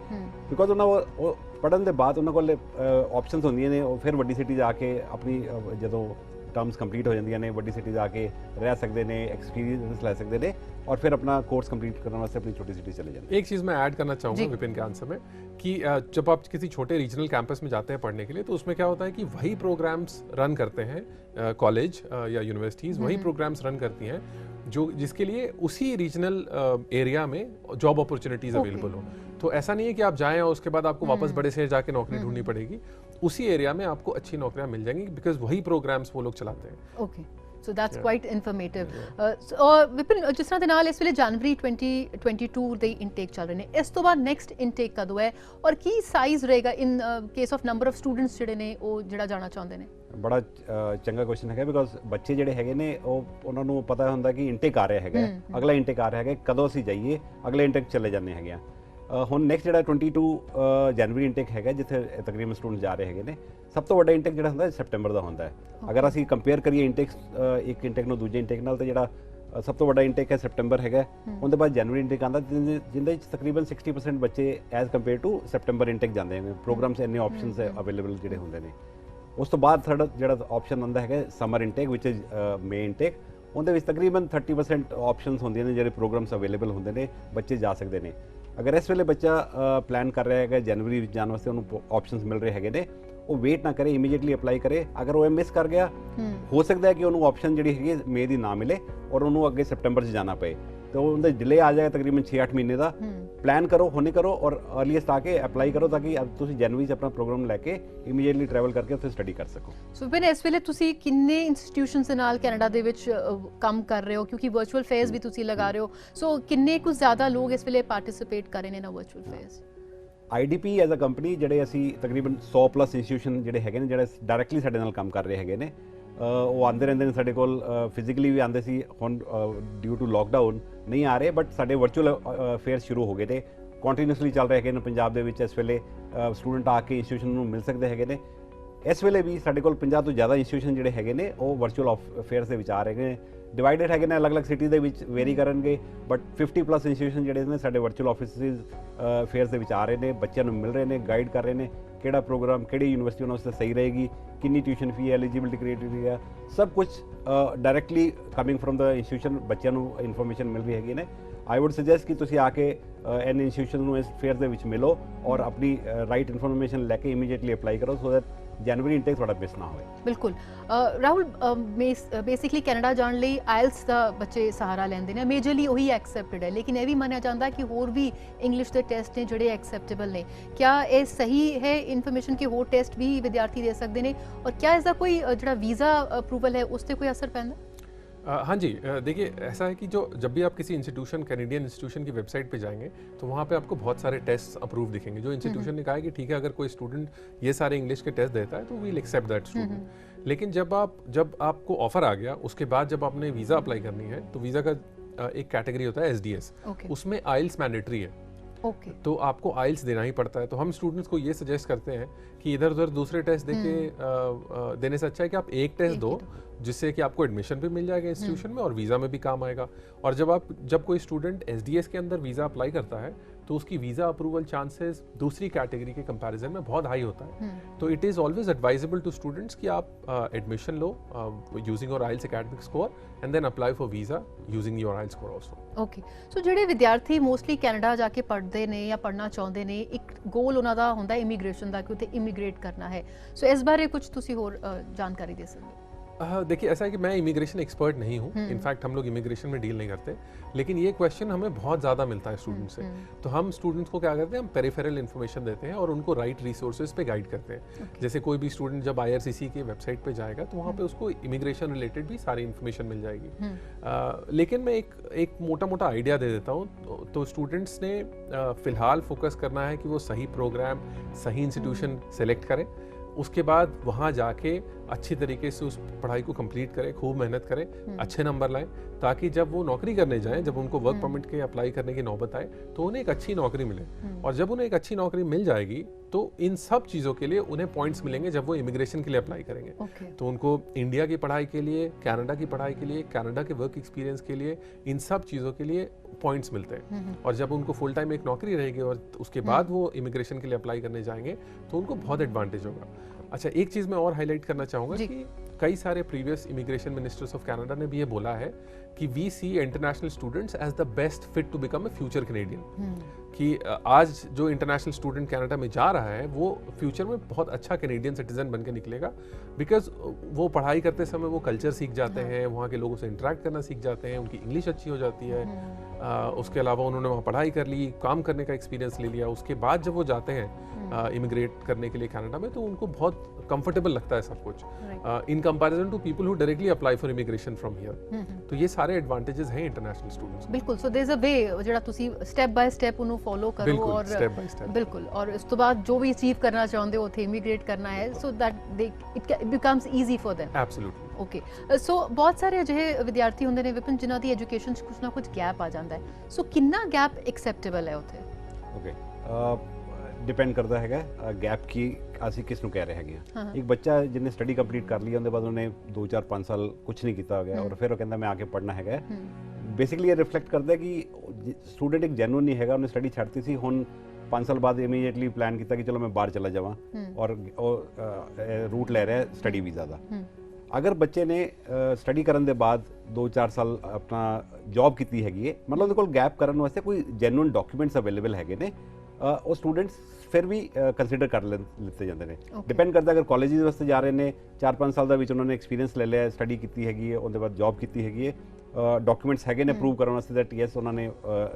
ਬਿਕੋਜ਼ ਉਹਨਾਂ ਉਹ ਪੜ੍ਹਨ ਦੇ ਬਾਅਦ ਉਹਨਾਂ ਕੋਲ ਆਪਸ਼ਨਸ ਹੁੰਦੀਆਂ ਨੇ, ਉਹ ਫਿਰ ਵੱਡੀ ਸਿਟੀ ਜਾ ਕੇ ਆਪਣੀ ਜਦੋਂ ਟਰਮਸ ਕੰਪਲੀਟ ਹੋ ਜਾਂਦੀਆਂ ਨੇ, ਵੱਡੀ ਸਿਟੀ ਜਾ ਕੇ ਰਹਿ ਸਕਦੇ ਨੇ, एक्सपीरियंस ਲੈ ਸਕਦੇ ਨੇ और फिर अपना कोर्स कंप्लीट करने वास्ते अपनी छोटी सिटी चले जाते हैं। एक चीज़ मैं ऐड करना चाहूँगा विपिन के आंसर में कि जब आप किसी छोटे रीजनल कैंपस में जाते हैं पढ़ने के लिए, तो उसमें क्या होता है कि वही प्रोग्राम्स रन करते हैं कॉलेज या यूनिवर्सिटीज़, वही प्रोग्राम्स रन करती हैं जो जिसके लिए उसी रीजनल एरिया में जॉब अपॉर्चुनिटीज़ अवेलेबल हो। तो ऐसा नहीं है कि आप जाएँ और उसके बाद आपको वापस बड़े शहर जाके नौकरी ढूंढनी पड़ेगी, उसी एरिया में आपको अच्छी नौकरियाँ मिल जाएंगी बिकॉज वही प्रोग्राम्स वो लोग चलाते हैं। Okay, so that's quite informative. और विपिन, जिस तरह ਦੇ ਨਾਲ ਇਸ ਵੇਲੇ ਜਨਵਰੀ 2022 ਦੇ ਇਨਟੇਕ ਚੱਲ ਰਹੇ ਨੇ, ਇਸ ਤੋਂ ਬਾਅਦ ਨੈਕਸਟ ਇਨਟੇਕ ਕਦੋਂ ਹੈ ਔਰ ਕੀ ਸਾਈਜ਼ ਰਹੇਗਾ in case of number of students ਜਿਹੜੇ ਨੇ ਉਹ ਜਿਹੜਾ ਜਾਣਾ ਚਾਹੁੰਦੇ ਨੇ? ਬੜਾ ਚੰਗਾ ਕੁਐਸਚਨ ਹੈਗਾ, ਬਿਕੋਜ਼ ਬੱਚੇ ਜਿਹੜੇ ਹੈਗੇ ਨੇ ਉਹਨਾਂ ਨੂੰ ਪਤਾ ਹੁੰਦਾ ਕਿ ਇਨਟੇਕ ਆ ਰਿਹਾ ਹੈਗਾ, ਅਗਲਾ ਇਨਟੇਕ ਆ ਰਿਹਾ ਹੈਗਾ, ਕਦੋਂ ਅਸੀਂ ਜਾਈਏ, ਅਗਲੇ ਇਨਟੇਕ ਚਲੇ ਜਾਂਦੇ ਹੈਗੇ ਆ। ਹੁਣ ਨੈਕਸਟ ਜਿਹੜਾ 22 ਜਨਵਰੀ ਇਨਟੇਕ ਹੈਗਾ ਜਿੱਥੇ ਤਕਰੀਬਨ ਸਟੂਡੈਂਟ ਜਾ ਰਹੇ ਹੈਗੇ ਨੇ, ਸਭ ਤੋਂ ਵੱਡਾ ਇਨਟੇਕ ਜਿਹੜਾ ਹੁੰਦਾ ਸੈਪਟੈਂਬਰ ਦਾ ਹੁੰਦਾ ਹੈ। ਅਗਰ ਅਸੀਂ ਕੰਪੇਅਰ ਕਰੀਏ ਇਨਟੇਕਸ ਇੱਕ ਇਨਟੇਕ ਨੂੰ ਦੂਜੇ ਇਨਟੇਕ ਨਾਲ, ਤਾਂ ਜਿਹੜਾ ਸਭ ਤੋਂ ਵੱਡਾ ਇਨਟੇਕ ਹੈ ਸੈਪਟੈਂਬਰ ਹੈਗਾ, ਉਹਦੇ ਬਾਅਦ ਜਨਵਰੀ ਇਨਟੇਕ ਆਉਂਦਾ ਜਿਹਦੇ ਵਿੱਚ ਤਕਰੀਬਨ 60% ਬੱਚੇ as compare to September intake ਜਾਂਦੇ ਨੇ। ਪ੍ਰੋਗਰਾਮਸ ਇੰਨੇ ਆਪਸ਼ਨਸ ਅਵੇਲੇਬਲ ਜਿਹੜੇ ਹੁੰਦੇ ਨੇ। ਉਸ ਤੋਂ ਬਾਅਦ ਥਰਡ ਜਿਹੜਾ ਆਪਸ਼ਨ ਆਉਂਦਾ ਹੈਗਾ ਸਮਰ ਇਨਟੇਕ ਵਿਚ ਇਜ਼ ਮੇ ਇਨਟੇਕ, ਉਹਦੇ ਵਿੱਚ ਤਕਰੀਬਨ 30% ਆਪਸ਼ਨਸ ਹੁੰਦੀਆਂ ਨੇ ਜਿਹੜੇ ਪ੍ਰੋਗਰਾਮਸ ਅਵੇਲੇਬਲ ਹੁੰਦੇ ਨੇ, ਬੱਚੇ ਜਾ ਸਕਦੇ ਨੇ। ਅਗਰ ਇਸ ਵੇਲੇ ਬੱਚਾ ਪਲਾਨ ਕਰ ਰਿਹਾ ਹੈਗਾ ਜਨਵਰੀ ਵਿੱਚ ਜਾਣ ਵਾਸਤੇ, ਉਹਨੂੰ ਆਪਸ਼ਨਸ ਮਿਲ ਰਹੇ ਹੈਗੇ ਨੇ, ਉਹ ਵੇਟ ਨਾ ਕਰੇ, ਇਮੀਡੀਏਟਲੀ ਅਪਲਾਈ ਕਰੇ। ਅਗਰ ਉਹ ਮਿਸ ਕਰ ਗਿਆ, ਹੋ ਸਕਦਾ ਹੈ ਕਿ ਉਹਨੂੰ ਆਪਸ਼ਨ ਜਿਹੜੀ ਹੈਗੀ ਮੇ ਦੀ ਨਾ ਮਿਲੇ ਔਰ ਉਹਨੂੰ ਅੱਗੇ ਸੈਪਟੈਂਬਰ 'ਚ ਜਾਣਾ ਪਏ, ਤਾਂ ਉਹਦਾ ਡਿਲੇ ਆ ਜਾਏਗਾ ਤਕਰੀਬਨ 6-8 ਮਹੀਨੇ ਦਾ। ਪਲਾਨ ਕਰੋ, ਹੁਣੇ ਕਰੋ ਔਰ ਅਰਲੀਐਸਟ ਆ ਕੇ ਅਪਲਾਈ ਕਰੋ ਤਾਂ ਕਿ ਤੁਸੀਂ ਜਨਵਰੀ 'ਚ ਆਪਣਾ ਪ੍ਰੋਗਰਾਮ ਲੈ ਕੇ ਇਮੀਡੀਏਟਲੀ ਟਰੈਵਲ ਕਰਕੇ ਉੱਥੇ ਸਟੱਡੀ ਕਰ ਸਕੋ। ਸੋ ਫਿਰ ਇਸ ਵੇਲੇ ਤੁਸੀਂ ਕਿੰਨੇ ਇੰਸਟੀਟਿਊਸ਼ਨਸ ਦੇ ਨਾਲ ਕੈਨੇਡਾ ਦੇ ਵਿੱਚ ਕੰਮ ਕਰ ਰਹੇ ਹੋ, ਕਿਉਂਕਿ ਵਰਚੁਅਲ ਫੇਅਰਸ ਵੀ ਤੁਸੀਂ ਲਗਾ ਰਹੇ ਹੋ, ਸੋ ਕਿੰਨੇ ਕੁ ਜ਼ਿਆਦਾ ਲੋਕ ਇਸ ਵੇਲੇ ਪਾਰਟਿਸਿਪੇਟ ਕਰ ਰਹੇ ਨੇ ਨਾ virtual fairs? IDP as a company ਜਿਹੜੇ ਅਸੀਂ ਤਕਰੀਬਨ 100+ ਇੰਸਟੀਟਿਊਸ਼ਨ ਜਿਹੜੇ ਹੈਗੇ ਨੇ, ਜਿਹੜੇ ਡਾਇਰੈਕਟਲੀ ਸਾਡੇ ਨਾਲ ਕੰਮ ਕਰ ਰਹੇ ਹੈਗੇ ਨੇ, ਉਹ ਆਉਂਦੇ ਰਹਿੰਦੇ ਨੇ ਸਾਡੇ ਕੋਲ। ਫਿਜ਼ੀਕਲੀ ਵੀ ਆਉਂਦੇ ਸੀ, ਹੁਣ ਡਿਊ ਟੂ ਲੋਕਡਾਊਨ ਨਹੀਂ ਆ ਰਹੇ, ਬਟ ਸਾਡੇ ਵਰਚੁਅਲ ਫੇਅਰ ਸ਼ੁਰੂ ਹੋ ਗਏ ਨੇ, ਕੰਟੀਨਿਊਸਲੀ ਚੱਲ ਰਹੇ ਹੈਗੇ ਨੇ ਪੰਜਾਬ ਦੇ ਵਿੱਚ। ਇਸ ਵੇਲੇ ਸਟੂਡੈਂਟ ਆ ਕੇ ਇੰਸਟੀਟਿਊਸ਼ਨ ਨੂੰ ਮਿਲ ਸਕਦੇ ਹੈਗੇ ਨੇ। ਇਸ ਵੇਲੇ ਵੀ ਸਾਡੇ ਕੋਲ 50 ਤੋਂ ਜ਼ਿਆਦਾ ਇੰਸਟੀਟਿਊਸ਼ਨ ਜਿਹੜੇ ਹੈਗੇ ਨੇ ਉਹ ਵਰਚੁਅਲ ਫੇਅਰਸ ਦੇ ਵਿੱਚ ਆ ਰਹੇ ਨੇ। ਡਿਵਾਈਡਡ ਹੈਗੇ ਨੇ, ਅਲੱਗ-ਅਲੱਗ ਸਿਟੀ ਦੇ ਵਿੱਚ ਵੇਰੀ ਕਰਨਗੇ, ਬਟ 50+ ਇੰਸਟੀਟਿਊਸ਼ਨ ਜਿਹੜੇ ਨੇ ਸਾਡੇ ਵਰਚੁਅਲ ਆਫਿਸਿਸ ਫੇਅਰਸ ਦੇ ਵਿੱਚ ਆ ਰਹੇ ਨੇ, ਬੱਚਿਆਂ ਨੂੰ ਮਿਲ ਰਹੇ ਨੇ, ਗਾਈਡ ਕਰ ਰਹੇ ਨੇ ਕਿਹੜਾ ਪ੍ਰੋਗਰਾਮ ਕਿਹੜੀ ਯੂਨੀਵਰਸਿਟੀ ਉਹਨਾਂ ਵਾਸਤੇ ਸਹੀ ਰਹੇਗੀ, ਕਿੰਨੀ ਟਿਊਸ਼ਨ ਫੀ, ਐਲੀਜੀਬਿਲਿਟੀ ਕ੍ਰਾਈਟੇਰੀਆ, ਸਭ ਕੁਝ directly coming from the institution ਬੱਚਿਆਂ ਨੂੰ ਇਨਫੋਰਮੇਸ਼ਨ ਮਿਲ ਰਹੀ ਹੈਗੀ ਨੇ। ਆਈ ਵੁੱਡ ਸੁਜੈਸਟ ਕਿ ਤੁਸੀਂ ਆ ਕੇ ਐਨ ਇੰਸਟੀਟਿਊਸ਼ਨ ਨੂੰ ਇਸ ਫੇਅਰ ਦੇ ਵਿੱਚ ਮਿਲੋ ਔਰ ਆਪਣੀ ਰਾਈਟ ਇਨਫੋਰਮੇਸ਼ਨ ਲੈ ਕੇ ਇਮੀਡੀਏਟਲੀ ਅਪਲਾਈ ਕਰੋ ਸੋ ਦੈਟ ਜਨਵਰੀ ਇਨਟੇਕ ਤੁਹਾਡਾ ਮਿਸ ਨਾ ਹੋਵੇ। ਬਿਲਕੁਲ ਰਾਹੁਲ, ਬੇਸਿਕਲੀ ਕੈਨੇਡਾ ਜਾਣ ਲਈ ਆਇਲਸ ਦਾ ਬੱਚੇ ਸਹਾਰਾ ਲੈਂਦੇ ਨੇ, ਮੇਜਰਲੀ ਉਹੀ ਐਕਸੈਪਟਡ ਹੈ, ਲੇਕਿਨ ਇਹ ਵੀ ਮੰਨਿਆ ਜਾਂਦਾ ਕਿ ਹੋਰ ਵੀ ਇੰਗਲਿਸ਼ ਦੇ ਟੈਸਟ ਨੇ ਜਿਹੜੇ ਐਕਸੈਪਟੇਬਲ ਨੇ। ਕਿਆ ਇਹ ਸਹੀ ਹੈ ਇਨਫੋਰਮੇਸ਼ਨ ਕਿ ਹੋਰ ਟੈਸਟ ਵੀ ਵਿਦਿਆਰਥੀ ਦੇ ਸਕਦੇ ਨੇ ਔਰ ਕਿਆ ਇਸ ਦਾ ਕੋਈ ਜਿਹੜਾ ਵੀਜ਼ਾ ਅਪਰੂਵਲ ਹੈ ਉਸ 'ਤੇ ਕੋਈ असर ਪੈਂਦਾ? हाँ जी, देखिए ऐसा है कि जब भी आप किसी इंस्टीट्यूशन, कैनेडियन इंस्टीट्यूशन की वेबसाइट पे जाएंगे तो वहाँ पे आपको बहुत सारे टेस्ट अप्रूव दिखेंगे। जो इंस्टीट्यूशन ने कहा है कि ठीक है अगर कोई स्टूडेंट ये सारे इंग्लिश के टेस्ट देता है तो वील एक्सेप्ट दैट स्टूडेंट। लेकिन जब आपको ऑफर आ गया उसके बाद जब आपने वीज़ा अप्लाई करनी है तो वीज़ा का एक कैटेगरी होता है SDS, उसमें आइल्स मैंडेटरी है। ओके तो आपको आइल्स देना ही पड़ता है। तो हम स्टूडेंट्स को ये सजेस्ट करते हैं कि इधर उधर दूसरे टेस्ट देके देने से अच्छा है कि आप एक टेस्ट दो, जिससे कि आपको एडमिशन भी मिल जाएगा इंस्टीट्यूशन में और वीज़ा में भी काम आएगा। और जब कोई स्टूडेंट एसडीएस के अंदर वीज़ा अप्लाई करता है तो उसकी वीज़ा अप्रूवल चांसेस दूसरी कैटेगरी के कंपैरिजन में बहुत हाई होता है। तो it is always advisable to students कि आप एडमिशन लो using your IELTS academic score and then apply for visa using your IELTS score also. Okay so ਜਿਹੜੇ ਵਿਦਿਆਰਥੀ ਮੋਸਟਲੀ ਕੈਨੇਡਾ ਜਾ ਕੇ ਪੜ੍ਹਦੇ ਨੇ ਜਾਂ ਪੜ੍ਹਨਾ ਚਾਹੁੰਦੇ ਨੇ, ਇੱਕ ਗੋਲ ਉਹਨਾਂ ਦਾ ਹੁੰਦਾ ਇਮੀਗ੍ਰੇਸ਼ਨ ਦਾ ਕਿ ਉੱਥੇ ਇਮੀਗ੍ਰੇਟ ਕਰਨਾ ਹੈ, ਸੋ ਇਸ ਬਾਰੇ ਕੁਝ ਤੁਸੀਂ ਹੋਰ ਜਾਣਕਾਰੀ ਦੇ ਸਕਦੇ ਹੋ? देखिए, ऐसा है कि मैं इमिग्रेशन एक्सपर्ट नहीं हूँ, इनफैक्ट हम लोग इमिग्रेशन में डील नहीं करते, लेकिन ये क्वेश्चन हमें बहुत ज़्यादा मिलता है स्टूडेंट से। तो हम स्टूडेंट्स को क्या करते हैं, हम पेरिफेरल इन्फॉर्मेशन देते हैं और उनको राइट रिसोर्सेज पे गाइड करते हैं। जैसे कोई भी स्टूडेंट जब IRCC की वेबसाइट पे जाएगा तो वहाँ पे उसको इमिग्रेशन रिलेटेड भी सारी इन्फॉर्मेशन मिल जाएगी। लेकिन मैं एक मोटा मोटा आइडिया दे देता हूँ। तो स्टूडेंट्स ने फ़िलहाल फोकस करना है कि वो सही प्रोग्राम, सही इंस्टीट्यूशन सेलेक्ट करें, उसके बाद वहाँ जाके अच्छी तरीके से उस पढ़ाई को कंप्लीट करें, खूब मेहनत करें, अच्छे नंबर लाएं, ताकि जब वो नौकरी करने जाएं, जब उनको वर्क परमिट के अप्लाई करने की नौबत आए तो उन्हें एक अच्छी नौकरी मिले। और जब उन्हें एक अच्छी नौकरी मिल जाएगी तो इन सब चीज़ों के लिए उन्हें पॉइंट्स मिलेंगे जब वो इमिग्रेशन के लिए अप्लाई करेंगे। तो उनको इंडिया की पढ़ाई के लिए, कनाडा की पढ़ाई के लिए, कनाडा के वर्क एक्सपीरियंस के लिए, इन सब चीज़ों के लिए पॉइंट्स मिलते हैं। और जब उनको फुल टाइम एक नौकरी रहेगी और उसके बाद वो इमिग्रेशन के लिए अप्लाई करने जाएंगे तो उनको बहुत एडवांटेज होगा। अच्छा, एक चीज़ मैं और हाईलाइट करना चाहूँगा कि कई सारे previous immigration ministers of Canada ने भी ये बोला है कि we see international students as the best fit to become a future Canadian. कि आज जो इंटरनेशनल स्टूडेंट कनाडा में जा रहा है वो फ्यूचर में बहुत अच्छा कैनेडियन सिटीजन बन के निकलेगा, बिकॉज वो पढ़ाई करते समय वो कल्चर सीख जाते हैं, वहाँ के लोगों से इंटरेक्ट करना सीख जाते हैं, उनकी इंग्लिश अच्छी हो जाती है। उसके अलावा उन्होंने वहाँ पढ़ाई कर ली, काम करने का एक्सपीरियंस ले लिया, उसके बाद जब वो जाते हैं इमिग्रेट करने के लिए कनाडा में तो उनको बहुत कंफर्टेबल लगता है सब कुछ in comparison to people who directly apply for immigration from here. तो ये सारे एडवांटेजेस हैं इंटरनेशनल स्टूडेंट्स। बिल्कुल, सो देयर इज अ वे ਜਿਹੜਾ ਤੁਸੀਂ ਸਟੈਪ ਬਾय ਸਟੈਪ ਉਹਨੂੰ ਫੋਲੋ ਕਰੋ ਔਰ ਬਿਲकुल ਔਰ ਇਸ ਤੋਂ ਬਾਅਦ ਜੋ ਵੀ ਅਚੀਵ ਕਰਨਾ ਚਾਹੁੰਦੇ ਹੋ ਉੱਥੇ ਇਮੀਗ੍ਰੇਟ ਕਰਨਾ ਹੈ so that they it becomes easy for them. Absolutely. Okay, so ਬਹੁਤ ਸਾਰੇ ਅਜਿਹੇ ਵਿਦਿਆਰਥੀ ਹੁੰਦੇ ਨੇ ਵਿਪਨ ਜਿਨ੍ਹਾਂ ਦੀ ਐਜੂਕੇਸ਼ਨ 'ਚ ਕੁਝ ਨਾ ਕੁਝ ਗੈਪ ਆ ਜਾਂਦਾ ਹੈ, ਸੋ ਕਿੰਨਾ ਗੈਪ ਐਕਸੈਪਟੇਬਲ ਹੈ ਉੱਥੇ? ਓਕੇ, डिपेंड करता है गैप की ਅਸੀਂ ਕਿਸ ਨੂੰ ਕਹਿ ਰਹੇ ਹੈਗੇ ਆ। ਇੱਕ ਬੱਚਾ ਜਿਹਨੇ ਸਟੱਡੀ ਕੰਪਲੀਟ ਕਰ ਲਈ ਉਹਦੇ ਬਾਅਦ ਉਹਨੇ 2-4-5 ਸਾਲ ਕੁਝ ਨਹੀਂ ਕੀਤਾ ਹੋ ਗਿਆ ਔਰ ਫਿਰ ਉਹ ਕਹਿੰਦਾ ਮੈਂ ਆ ਕੇ ਪੜ੍ਹਨਾ ਹੈਗਾ, ਬੇਸਿਕਲੀ ਇਹ ਰਿਫਲੈਕਟ ਕਰਦਾ ਕਿ ਸਟੂਡੈਂਟ ਇੱਕ ਜੈਨੂਇਨ ਨਹੀਂ ਹੈਗਾ, ਉਹਨੇ ਸਟੱਡੀ ਛੱਡਤੀ ਸੀ, ਹੁਣ 5 ਸਾਲ ਬਾਅਦ ਇਮੀਡੀਏਟਲੀ ਪਲਾਨ ਕੀਤਾ ਕਿ ਚਲੋ ਮੈਂ ਬਾਹਰ ਚਲਾ ਜਾਵਾਂ ਔਰ ਉਹ ਰੂਟ ਲੈ ਰਿਹਾ ਸਟੱਡੀ ਵੀਜ਼ਾ ਦਾ। ਅਗਰ ਬੱਚੇ ਨੇ ਸਟੱਡੀ ਕਰਨ ਦੇ ਬਾਅਦ 2-4 ਸਾਲ ਆਪਣਾ ਜੌਬ ਕੀਤੀ ਹੈਗੀ ਹੈ, ਮਤਲਬ ਉਹਦੇ ਕੋਲ ਗੈਪ ਕਰਨ ਵਾਸਤੇ ਕੋਈ ਜੈਨੂਇਨ ਡਾਕੂਮੈਂਟਸ ਅਵੇਲੇਬਲ ਹੈਗੇ ਨੇ, ਉਹ ਸਟੂਡੈਂਟਸ ਫਿਰ ਵੀ ਕੰਸੀਡਰ ਕਰ ਲਿੱਤੇ ਜਾਂਦੇ ਨੇ। ਡਿਪੈਂਡ ਕਰਦਾ ਅਗਰ ਕਾਲਜਿਸ ਵਾਸਤੇ ਜਾ ਰਹੇ ਨੇ 4-5 ਸਾਲ ਦਾ ਵਿੱਚ ਉਹਨਾਂ ਨੇ ਐਕਸਪੀਰੀਅੰਸ ਲੈ ਲਿਆ, ਸਟੱਡੀ ਕੀਤੀ ਹੈਗੀ ਹੈ, ਉਹਦੇ ਬਾਅਦ ਜੌਬ ਕੀਤੀ ਹੈਗੀ ਹੈ, ਡਾਕੂਮੈਂਟਸ ਹੈਗੇ ਨੇ ਪ੍ਰੂਵ ਕਰਨ ਵਾਸਤੇ ਦੈਟ ਯੈਸ ਉਹਨਾਂ ਨੇ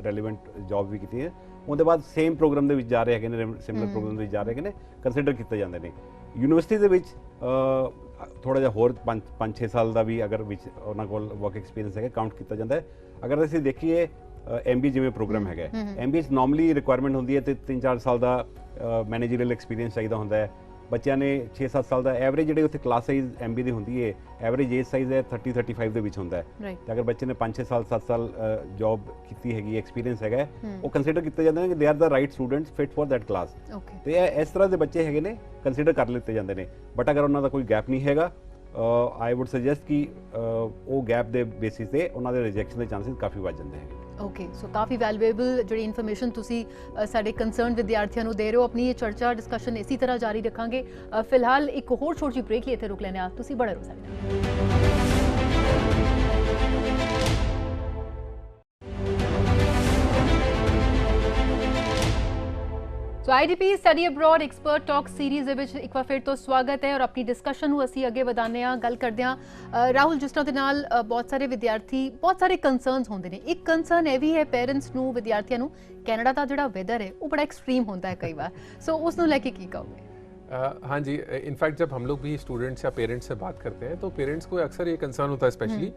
ਰੈਲੇਵੈਂਟ ਜੌਬ ਵੀ ਕੀਤੀ ਹੈ, ਉਹਦੇ ਬਾਅਦ ਸੇਮ ਪ੍ਰੋਗਰਾਮ ਦੇ ਵਿੱਚ ਜਾ ਰਹੇ ਹੈਗੇ ਨੇ, ਸਿਮਿਲਰ ਪ੍ਰੋਗਰਾਮ ਦੇ ਵਿੱਚ ਜਾ ਰਹੇ ਹੈਗੇ ਨੇ, ਕੰਸੀਡਰ ਕੀਤੇ ਜਾਂਦੇ ਨੇ। ਯੂਨੀਵਰਸਿਟੀ ਦੇ ਵਿੱਚ ਥੋੜ੍ਹਾ ਜਿਹਾ ਹੋਰ 5-6 ਸਾਲ ਦਾ ਵੀ ਅਗਰ ਵਿੱਚ ਉਹਨਾਂ ਕੋਲ ਵਰਕ ਐਕਸਪੀਰੀਅੰਸ ਹੈਗਾ ਕਾਊਂਟ ਕੀਤਾ ਜਾਂਦਾ ਹੈ। ਅਗਰ ਅਸੀਂ ਦੇਖੀਏ MBA ਜਿਵੇਂ ਪ੍ਰੋਗਰਾਮ ਹੈਗਾ, MBA 'ਚ ਨੋਰਮਲੀ ਰਿਕੁਆਇਰਮੈਂਟ ਹੁੰਦੀ ਹੈ ਤੇ 3-4 ਸਾਲ ਦਾ ਮੈਨੇਜਰੀਅਲ ਐਕਸਪੀਰੀਅੰਸ ਚਾਹੀਦਾ ਹੁੰਦਾ ਹੈ। ਬੱਚਿਆਂ ਨੇ 6-7 ਸਾਲ ਦਾ ਐਵਰੇਜ ਜਿਹੜੇ ਉੱਥੇ ਕਲਾਸ ਸਾਈਜ਼ MBA ਦੀ ਹੁੰਦੀ ਹੈ, ਐਵਰੇਜ ਏਜ ਸਾਈਜ਼ ਹੈ 30-35 ਦੇ ਵਿੱਚ ਹੁੰਦਾ ਹੈ। ਤੇ ਅਗਰ ਬੱਚੇ ਨੇ 5-6 ਸਾਲ 7 ਸਾਲ ਜੌਬ ਕੀਤੀ ਹੈਗੀ, ਐਕਸਪੀਰੀਅੰਸ ਹੈਗਾ, ਉਹ ਕੰਸੀਡਰ ਕੀਤੇ ਜਾਂਦੇ ਨੇ ਕਿ ਦੇ are the right students fit for that class. ਤੇ ਇਸ ਤਰ੍ਹਾਂ ਦੇ ਬੱਚੇ ਹੈਗੇ ਨੇ, ਕੰਸੀਡਰ ਕਰ ਲਿੱਤੇ ਜਾਂਦੇ ਨੇ। ਬਟ ਅਗਰ ਉਹਨਾਂ ਦਾ ਕੋਈ ਗੈਪ ਨਹੀਂ ਹੈਗਾ, ਆਈ ਵੁੱਡ ਸੁਜੈਸਟ ਕਿ ਉਹ ਗੈਪ ਦੇ ਬੇਸਿਸ ਤੇ ਉਹਨਾਂ ਦੇ ਰਿਜੈਕਸ਼ਨ ਦੇ ਚਾਂਸਸ ਕਾਫੀ ਵੱਧ ਜਾਂਦੇ ਹੈਗੇ। ਓਕੇ, ਸੋ ਕਾਫੀ ਵੈਲਿਊਏਬਲ ਜਿਹੜੀ ਇਨਫੋਰਮੇਸ਼ਨ ਤੁਸੀਂ ਸਾਡੇ ਕੰਸਰਨ ਵਿਦਿਆਰਥੀਆਂ ਨੂੰ ਦੇ ਰਹੇ ਹੋ। ਆਪਣੀ ਇਹ ਚਰਚਾ ਡਿਸਕਸ਼ਨ ਇਸੇ ਤਰ੍ਹਾਂ ਜਾਰੀ ਰੱਖਾਂਗੇ। ਫਿਲਹਾਲ ਇੱਕ ਹੋਰ ਛੋਟੀ ਜਿਹੀ ਬ੍ਰੇਕ ਲਈ ਇੱਥੇ ਰੁਕ ਲੈਂਦੇ ਹਾਂ, ਤੁਸੀਂ ਬਣੇ ਰਹੋ ਸਾਡੇ ਨਾਲ। ਸੋ IDP study abroad expert talk series ਦੇ ਵਿੱਚ ਇੱਕ ਵਾਰ ਫਿਰ ਤੋਂ ਸਵਾਗਤ ਹੈ ਔਰ ਆਪਣੀ ਡਿਸਕਸ਼ਨ ਨੂੰ ਅਸੀਂ ਅੱਗੇ ਵਧਾਉਂਦੇ ਹਾਂ। ਗੱਲ ਕਰਦੇ ਹਾਂ ਰਾਹੁਲ, ਜਿਸ ਤਰ੍ਹਾਂ ਦੇ ਨਾਲ ਬਹੁਤ ਸਾਰੇ ਵਿਦਿਆਰਥੀ, ਬਹੁਤ ਸਾਰੇ ਕੰਸਰਨਸ ਹੁੰਦੇ ਨੇ। ਇੱਕ ਕੰਸਰਨ ਇਹ ਵੀ ਹੈ ਪੇਰੈਂਟਸ ਨੂੰ, ਵਿਦਿਆਰਥੀਆਂ ਨੂੰ, ਕੈਨੇਡਾ ਦਾ ਜਿਹੜਾ ਵੈਦਰ ਹੈ ਉਹ ਬੜਾ ਐਕਸਟ੍ਰੀਮ ਹੁੰਦਾ ਹੈ ਕਈ ਵਾਰ, ਸੋ ਉਸ ਨੂੰ ਲੈ ਕੇ ਕੀ ਕਹੋਗੇ? हाँ जी, इनफैक्ट जब हम लोग भी स्टूडेंट्स या पेरेंट्स से बात करते हैं तो पेरेंट्स को अक्सर ये कंसर्न होता है स्पेशली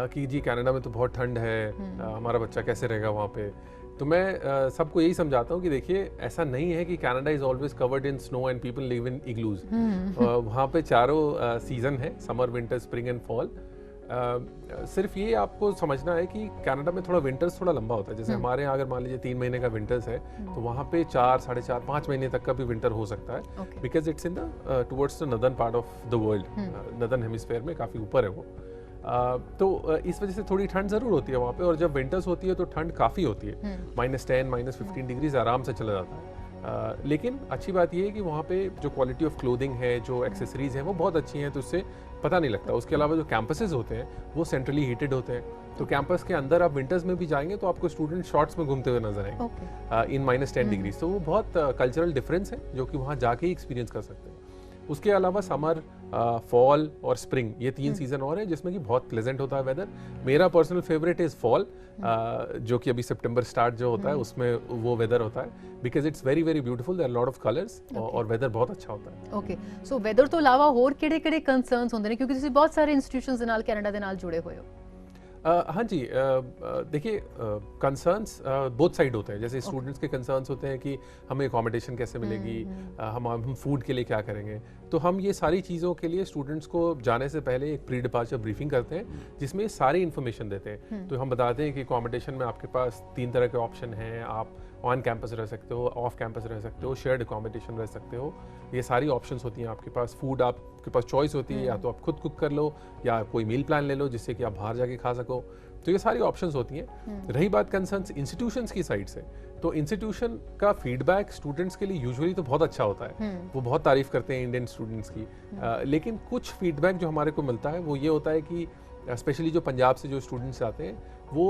कि जी कनाडा में तो बहुत ठंड है, हमारा बच्चा कैसे रहेगा वहाँ पे। तो मैं सबको यही समझाता हूँ कि देखिए ऐसा नहीं है कि Canada is always covered in snow and people live in igloos. वहाँ पे चारों सीज़न है, summer, winter, spring and fall. सिर्फ ये आपको समझना है कि कनाडा में थोड़ा विंटर्स थोड़ा लंबा होता है। जैसे हमारे यहाँ अगर मान लीजिए 3 महीने का विंटर्स है, तो वहाँ पे 4, साढ़े 4, 5 महीने तक का भी विंटर हो सकता है, because it's in the towards the northern part of the world, northern hemisphere में काफ़ी ऊपर है वो। तो इस वजह से थोड़ी ठंड ज़रूर होती है वहाँ पे, और जब विंटर्स होती है तो ठंड काफ़ी होती है, -10, -15 डिग्रीज आराम से चला जाता है। लेकिन अच्छी बात ये है कि वहाँ पे जो क्वालिटी ऑफ क्लोथिंग है, जो एक्सेसरीज हैं, वो बहुत अच्छी हैं, तो उससे पता नहीं लगता। उसके अलावा जो कैंपसेस होते हैं वो सेंट्रली हीटेड होते हैं, तो कैंपस के अंदर आप विंटर्स में भी जाएंगे तो आपको स्टूडेंट शॉर्ट्स में घूमते हुए नजर आएंगे इन -10 डिग्रीज। तो वो बहुत कल्चरल डिफरेंस है जो कि वहाँ जाके ही एक्सपीरियंस कर सकते हैं। उसके अलावा समर, फॉल और स्प्रिंग, ये 3 सीजन और हैं जिसमें कि बहुत प्लेजेंट होता है वेदर। मेरा पर्सनल फेवरेट इज़ फॉल, जो कि अभी सितंबर स्टार्ट जो होता है उसमें वो वेदर होता है, because it's very very beautiful, there are lot of colours, और वेदर बहुत अच्छा होता है। ओके, सो वेदर ਤੋਂ ਇਲਾਵਾ ਹੋਰ ਕਿਹੜੇ-ਕਿਹੜੇ ਕੰਸਰਨਸ ਹੁੰਦੇ ਨੇ, ਕਿਉਂਕਿ ਤੁਸੀਂ ਬਹੁਤ ਸਾਰੇ ਇੰਸਟੀਟਿਊਸ਼ਨਸ ਦੇ ਨਾਲ ਕੈਨੇਡਾ ਦੇ ਨਾਲ ਜੁੜੇ ਹੋਏ ਹੋ? हाँ जी, देखिए कंसर्न्स बोथ साइड होते हैं। जैसे स्टूडेंट्स के कंसर्न्स होते हैं कि हमें अकोमोडेशन कैसे मिलेगी, हम फूड के लिए क्या करेंगे, तो हम ये सारी चीज़ों के लिए स्टूडेंट्स को जाने से पहले एक प्री डिपार्चर ब्रीफिंग करते हैं जिसमें सारी इन्फॉर्मेशन देते हैं। तो हम बताते हैं कि अकोमोडेशन में आपके पास 3 तरह के ऑप्शन हैं, आप ऑन कैंपस रह सकते हो, ऑफ कैंपस रह सकते हो, शेयर्ड अकोमोडेशन रह सकते हो, ये सारी ऑप्शंस होती हैं आपके पास। फूड आपके पास चॉइस होती है, या तो आप खुद कुक कर लो या कोई मील प्लान ले लो जिससे कि आप बाहर जाके खा सको, तो ये सारी ऑप्शंस होती हैं। रही बात कंसर्न्स इंस्टीट्यूशंस की साइड से, तो इंस्टीट्यूशन का फीडबैक स्टूडेंट्स के लिए यूजुअली तो बहुत अच्छा होता है, वो बहुत तारीफ करते हैं इंडियन स्टूडेंट्स की, लेकिन कुछ फीडबैक जो हमारे को मिलता है वो ये होता है कि स्पेशली जो पंजाब से जो स्टूडेंट्स आते हैं वो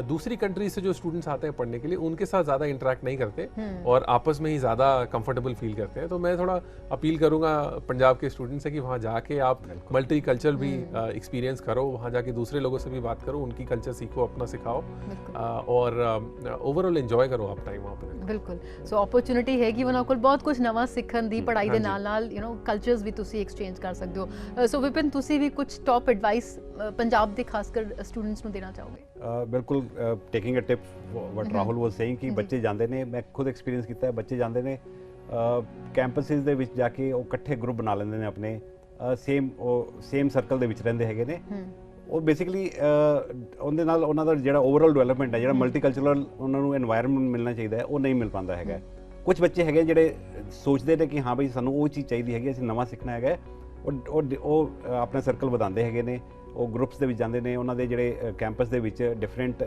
दूसरी कंट्रीज से जो स्टूडेंट्स आते हैं पढ़ने के लिए उनके साथ ज़्यादा इंटरेक्ट नहीं करते और आपस में ही ज़्यादा कंफर्टेबल फील करते हैं। तो मैं थोड़ा अपील करूँगा पंजाब के स्टूडेंट्स से कि वहाँ जाके आप मल्टी कल्चर भी एक्सपीरियंस करो, वहाँ जाके दूसरे लोगों से भी बात करो, उनकी कल्चर सीखो, अपना सिखाओ, और ओवरऑल इंजॉय करो आप टाइम वहाँ पर। ਬਿਲਕੁਲ, ਸੋ ਓਪਰਚੁਨਿਟੀ ਹੈਗੀ ਉਹਨਾਂ ਕੋਲ ਬਹੁਤ ਕੁਝ ਨਵਾਂ ਸਿੱਖਣ ਦੀ, ਪੜ੍ਹਾਈ ਦੇ ਨਾਲ ਕਲਚਰਸ ਵੀ ਤੁਸੀਂ ਐਕਸਚੇਂਜ ਕਰ ਸਕਦੇ ਹੋ। ਸੋ ਵਿਪਿਨ, ਤੁਸੀਂ ਵੀ ਕੁਝ ਟੌਪ ਐਡਵਾਈਸ ਪੰਜਾਬ ਦੇ ਖਾਸ ਕਰ ਸਟੂਡੈਂਟਸ ਨੂੰ ਦੇਣਾ ਚਾਹੋਗੇ? ਬਿਲਕੁਲ, taking a tip what Rahul was saying ਕਿ ਬੱਚੇ ਜਾਂਦੇ ਨੇ, ਮੈਂ ਖੁਦ ਐਕਸਪੀਰੀਅੰਸ ਕੀਤਾ ਹੈ, ਬੱਚੇ ਜਾਂਦੇ ਨੇ ਕੈਂਪਸਿਸ ਦੇ ਵਿੱਚ ਜਾ ਕੇ ਉਹ ਇਕੱਠੇ ਗਰੁੱਪ ਬਣਾ ਲੈਂਦੇ ਨੇ ਆਪਣੇ, ਸੇਮ ਸਰਕਲ ਦੇ ਵਿੱਚ ਰਹਿੰਦੇ ਹੈਗੇ ਨੇ। ਉਹ ਬੇਸਿਕਲੀ ਉਹਦੇ ਨਾਲ ਉਹਨਾਂ ਦਾ ਜਿਹੜਾ ਓਵਰਆਲ ਡਿਵੈਲਪਮੈਂਟ ਹੈ, ਜਿਹੜਾ ਮਲਟੀਕਲਚਰਲ ਉਹਨਾਂ ਨੂੰ ਐਨਵਾਇਰਨਮੈਂਟ ਮਿਲਣਾ ਚਾਹੀਦਾ ਹੈ, ਉਹ ਨਹੀਂ ਮਿਲ ਪਾਉਂਦਾ ਹੈਗਾ। ਕੁਝ ਬੱਚੇ ਹੈਗੇ ਜਿਹੜੇ ਸੋਚਦੇ ਨੇ ਕਿ ਹਾਂ ਬਈ ਸਾਨੂੰ ਉਹ ਚੀਜ਼ ਚਾਹੀਦੀ ਹੈਗੀ, ਅਸੀਂ ਨਵਾਂ ਸਿੱਖਣਾ ਹੈਗਾ, ਉਹ ਆਪਣਾ ਸਰਕਲ ਵਧਾਉਂਦੇ ਹੈਗੇ ਨੇ, ਉਹ ਗਰੁੱਪਸ ਦੇ ਵਿੱਚ ਜਾਂਦੇ ਨੇ, ਉਹਨਾਂ ਦੇ ਜਿਹੜੇ ਕੈਂਪਸ ਦੇ ਵਿੱਚ ਡਿਫਰੈਂਟ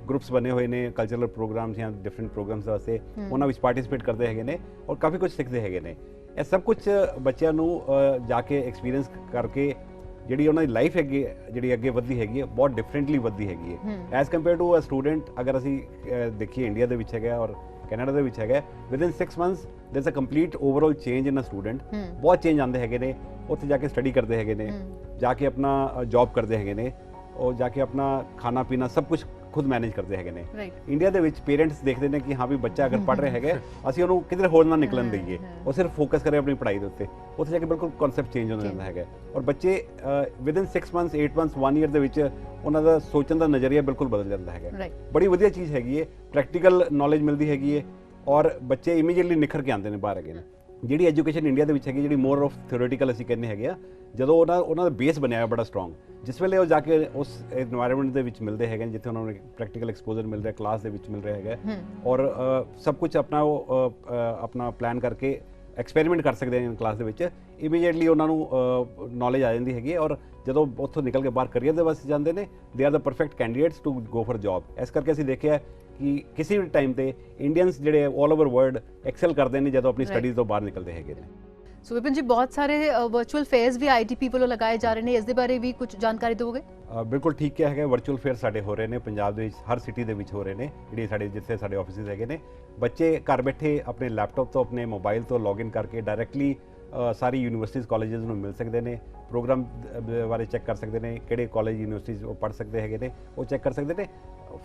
ਗਰੁੱਪਸ ਬਣੇ ਹੋਏ ਨੇ ਕਲਚਰਲ ਪ੍ਰੋਗਰਾਮਸ ਜਾਂ ਡਿਫਰੈਂਟ ਪ੍ਰੋਗਰਾਮਸ ਵਾਸਤੇ, ਉਹਨਾਂ ਵਿੱਚ ਪਾਰਟਿਸਿਪੇਟ ਕਰਦੇ ਹੈਗੇ ਨੇ ਔਰ ਕਾਫੀ ਕੁਝ ਸਿੱਖਦੇ ਹੈਗੇ ਨੇ। ਇਹ ਸਭ ਕੁਝ ਬੱਚਿਆਂ ਨੂੰ ਜਾ ਕੇ ਐਕਸਪੀਰੀਅੰਸ ਕਰਕੇ ਜਿਹੜੀ ਉਹਨਾਂ ਦੀ ਲਾਈਫ ਹੈਗੀ, ਜਿਹੜੀ ਅੱਗੇ ਵੱਧਦੀ ਹੈਗੀ ਹੈ, ਬਹੁਤ ਡਿਫਰੈਂਟਲੀ ਵੱਧਦੀ ਹੈਗੀ ਹੈ as compare to a student. ਅਗਰ ਅਸੀਂ ਦੇਖੀਏ ਇੰਡੀਆ ਦੇ ਵਿੱਚ ਹੈਗਾ ਔਰ ਕੈਨੇਡਾ ਦੇ ਵਿੱਚ ਹੈਗਾ, within 6 months there is a complete overall change in a student. ਬਹੁਤ ਚੇਂਜ ਆਉਂਦੇ ਹੈਗੇ ਨੇ, ਉੱਥੇ ਜਾ ਕੇ ਸਟੱਡੀ ਕਰਦੇ ਹੈਗੇ ਨੇ, ਜਾ ਕੇ ਆਪਣਾ ਜੌਬ ਕਰਦੇ ਹੈਗੇ ਨੇ, ਉਹ ਜਾ ਕੇ ਆਪਣਾ ਖਾਣਾ ਪੀਣਾ ਸਭ ਕੁਝ ਖੁਦ ਮੈਨੇਜ ਕਰਦੇ ਹੈਗੇ ਨੇ। ਇੰਡੀਆ ਦੇ ਵਿੱਚ ਪੇਰੈਂਟਸ ਦੇਖਦੇ ਨੇ ਕਿ ਹਾਂ ਵੀ ਬੱਚਾ ਅਗਰ ਪੜ੍ਹ ਰਿਹਾ ਹੈਗਾ, ਅਸੀਂ ਉਹਨੂੰ ਕਿਧਰੇ ਹੋਰ ਨਾ ਨਿਕਲਣ ਦਈਏ, ਉਹ ਸਿਰਫ ਫੋਕਸ ਕਰੇ ਆਪਣੀ ਪੜ੍ਹਾਈ ਦੇ ਉੱਤੇ। ਉੱਥੇ ਜਾ ਕੇ ਬਿਲਕੁਲ ਕਨਸੈਪਟ ਚੇਂਜ ਹੋ ਜਾਂਦਾ ਹੈਗਾ ਔਰ ਬੱਚੇ ਵਿਦਿਨ 6 ਮੰਥਸ 8 ਮੰਥਸ 1 ਈਅਰ ਦੇ ਵਿੱਚ ਉਹਨਾਂ ਦਾ ਸੋਚਣ ਦਾ ਨਜ਼ਰੀਆ ਬਿਲਕੁਲ ਬਦਲ ਜਾਂਦਾ ਹੈਗਾ। ਬੜੀ ਵਧੀਆ ਚੀਜ਼ ਹੈਗੀ ਹੈ, ਪ੍ਰੈਕਟੀਕਲ ਨੌਲੇਜ ਮਿਲਦੀ ਹੈਗੀ ਹੈ ਔਰ ਬੱਚੇ ਇਮੀਡੀਏਟਲੀ ਨਿਖਰ ਕੇ ਆਉਂਦੇ ਨੇ ਬਾਹਰ ਹੈਗੇ ਨੇ। ਜਿਹੜੀ ਐਜੂਕੇਸ਼ਨ ਇੰਡੀਆ ਦੇ ਵਿੱਚ ਹੈਗੀ, ਜਿਹੜੀ ਮੋਰ ਆਫ ਥਿਓਰੀਟੀਕਲ ਅਸੀਂ ਕਹਿੰਦੇ ਹੈਗੇ ਆ, ਜਦੋਂ ਉਹਨਾਂ ਦਾ ਬੇਸ ਬਣਿਆ ਹੋਇਆ ਬੜਾ ਸਟਰੋਂਗ, ਜਿਸ ਵੇਲੇ ਉਹ ਜਾ ਕੇ ਉਸ এনवायरमेंट ਦੇ ਵਿੱਚ ਮਿਲਦੇ ਹੈਗੇ ਜਿੱਥੇ ਉਹਨਾਂ ਨੂੰ ਪ੍ਰੈਕਟੀਕਲ ਐਕਸਪੋਜ਼ਰ ਮਿਲ ਰਿਹਾ, ਕਲਾਸ ਦੇ ਵਿੱਚ ਮਿਲ ਰਿਹਾ ਹੈਗਾ ਔਰ ਸਭ ਕੁਝ ਆਪਣਾ ਪਲਾਨ ਕਰਕੇ ਐਕਸਪੈਰੀਮੈਂਟ ਕਰ ਸਕਦੇ ਨੇ ਕਲਾਸ ਦੇ ਵਿੱਚ, ਇਮੀਡੀਏਟਲੀ ਉਹਨਾਂ ਨੂੰ ਨੌਲੇਜ ਆ ਜਾਂਦੀ ਹੈਗੀ ਔਰ ਜਦੋਂ ਉੱਥੋਂ ਨਿਕਲ ਕੇ ਬਾਹਰ ਕਰੀਅਰ ਦੇ ਵਾਸਤੇ ਜਾਂਦੇ ਨੇ, they are the perfect candidates to go for job. ਇਸ ਕਰਕੇ ਅਸੀਂ ਦੇਖਿਆ ਕਿ ਕਿਸੇ ਵੀ ਟਾਈਮ ਤੇ ਇੰਡੀਅਨਸ ਜਿਹੜੇ ਆਲ ਓਵਰ ਵਰਲਡ ਐਕਸੈਲ ਕਰਦੇ ਨੇ ਜਦੋਂ ਆਪਣੀ ਸਟੱਡੀਜ਼ ਤੋਂ ਬਾਹਰ ਨਿਕਲਦੇ ਹੈਗੇ ਨੇ। ਸੋ ਵਿਪਿਨ ਜੀ, ਬਹੁਤ ਸਾਰੇ ਵਰਚੁਅਲ ਫੇਅਰਸ ਵੀ ਆਈਟੀਪੀ ਵੱਲੋਂ ਲਗਾਏ ਜਾ ਰਹੇ ਨੇ, ਇਸ ਦੇ ਬਾਰੇ ਵੀ ਕੁਝ ਜਾਣਕਾਰੀ ਦਿਓਗੇ? ਬਿਲਕੁਲ ਠੀਕ ਕਿਹਾ ਹੈਗਾ, ਵਰਚੁਅਲ ਫੇਅਰ ਸਾਡੇ ਹੋ ਰਹੇ ਨੇ ਪੰਜਾਬ ਦੇ ਵਿੱਚ, ਹਰ ਸਿਟੀ ਦੇ ਵਿੱਚ ਹੋ ਰਹੇ ਨੇ, ਜਿਹੜੀ ਸਾਡੇ ਜਿੱਥੇ ਸਾਡੇ ਆਫਿਸਿਸ ਹੈਗੇ ਨੇ। ਬੱਚੇ ਘਰ ਬੈਠੇ ਆਪਣੇ ਲੈਪਟਾਪ ਤੋਂ, ਆਪਣੇ ਮੋਬਾਈਲ ਤੋਂ ਲੌਗਇਨ ਕਰਕੇ ਡਾਇਰੈਕਟਲੀ ਸਾਰੀ ਯੂਨੀਵਰਸਿਟੀਜ਼ ਕਾਲਜਿਸ ਨੂੰ ਮਿਲ ਸਕਦੇ ਨੇ, ਪ੍ਰੋਗਰਾਮ ਬਾਰੇ ਚੈੱਕ ਕਰ ਸਕਦੇ ਨੇ, ਕਿਹੜੇ ਕਾਲਜ ਯੂਨੀਵਰਸਿਟੀਜ਼ ਉਹ ਪੜ੍ਹ ਸਕਦੇ ਹੈਗੇ ਨੇ ਉਹ ਚੈੱਕ ਕਰ ਸਕਦੇ ਨੇ।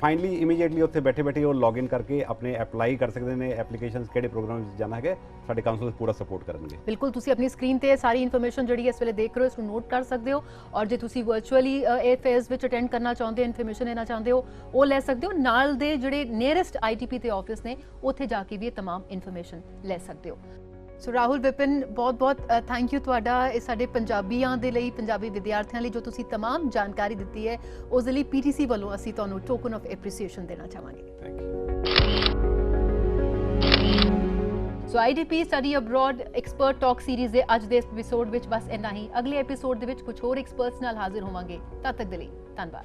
ਫਾਈਨਲੀ ਇਮੀਡੀਏਟਲੀ ਉੱਥੇ ਬੈਠੇ ਬੈਠੇ ਉਹ ਲੌਗਇਨ ਕਰਕੇ ਆਪਣੇ ਅਪਲਾਈ ਕਰ ਸਕਦੇ ਨੇ ਐਪਲੀਕੇਸ਼ਨਸ, ਕਿਹੜੇ ਪ੍ਰੋਗਰਾਮ ਵਿੱਚ ਜਾਣਾ ਹੈਗਾ, ਸਾਡੇ ਕਾਉਂਸਲਰ ਪੂਰਾ ਸਪੋਰਟ ਕਰਨਗੇ। ਬਿਲਕੁਲ, ਤੁਸੀਂ ਆਪਣੀ ਸਕਰੀਨ ਤੇ ਸਾਰੀ ਇਨਫੋਰਮੇਸ਼ਨ ਜਿਹੜੀ ਇਸ ਵੇਲੇ ਦੇਖ ਰਹੇ ਹੋ ਇਸ ਨੂੰ ਨੋਟ ਕਰ ਸਕਦੇ ਹੋ ਔਰ ਜੇ ਤੁਸੀਂ ਵਰਚੁਅਲੀ ਇਹ ਫੇਅਰਸ ਵਿੱਚ ਅਟੈਂਡ ਕਰਨਾ ਚਾਹੁੰਦੇ ਹੋ, ਇਨਫੋਰਮੇਸ਼ਨ ਲੈਣਾ ਚਾਹੁੰਦੇ ਹੋ, ਉਹ ਲੈ ਸਕਦੇ ਹੋ। ਨਾਲ ਦੇ ਜਿਹੜੇ ਨੀਅਰੈਸਟ ਆਈਟੀਪੀ ਤੇ ਆਫਿਸ ਨੇ ਉੱਥੇ ਜਾ ਕੇ ਵੀ ਇਹ तमाम ਇਨਫੋਰਮੇਸ਼ਨ ਲੈ ਸਕਦੇ ਹੋ। ਸੋ ਰਾਹੁਲ ਵਿਪਿਨ, ਬਹੁਤ-ਬਹੁਤ ਥੈਂਕ ਯੂ ਤੁਹਾਡਾ ਇਹ ਸਾਡੇ ਪੰਜਾਬੀਆਂ ਦੇ ਲਈ, ਪੰਜਾਬੀ ਵਿਦਿਆਰਥੀਆਂ ਲਈ ਜੋ ਤੁਸੀਂ तमाम ਜਾਣਕਾਰੀ ਦਿੱਤੀ ਹੈ, ਉਸ ਦੇ ਲਈ ਪੀਟੀਸੀ ਵੱਲੋਂ ਅਸੀਂ ਤੁਹਾਨੂੰ ਟੋਕਨ ਆਫ ਐਪਰੀਸੀਏਸ਼ਨ ਦੇਣਾ ਚਾਹਾਂਗੇ। Thank you. So IDP study abroad expert talk series ਦੇ ਅੱਜ ਦੇ ਐਪੀਸੋਡ ਵਿੱਚ ਬਸ ਇੰਨਾ ਹੀ। ਅਗਲੇ ਐਪੀਸੋਡ ਦੇ ਵਿੱਚ ਕੁਝ ਹੋਰ ਐਕਸਪਰਟਸ ਨਾਲ ਹਾਜ਼ਰ ਹੋਵਾਂਗੇ। ਤਦ ਤੱਕ ਦੇ ਲਈ ਧੰਨਵਾਦ।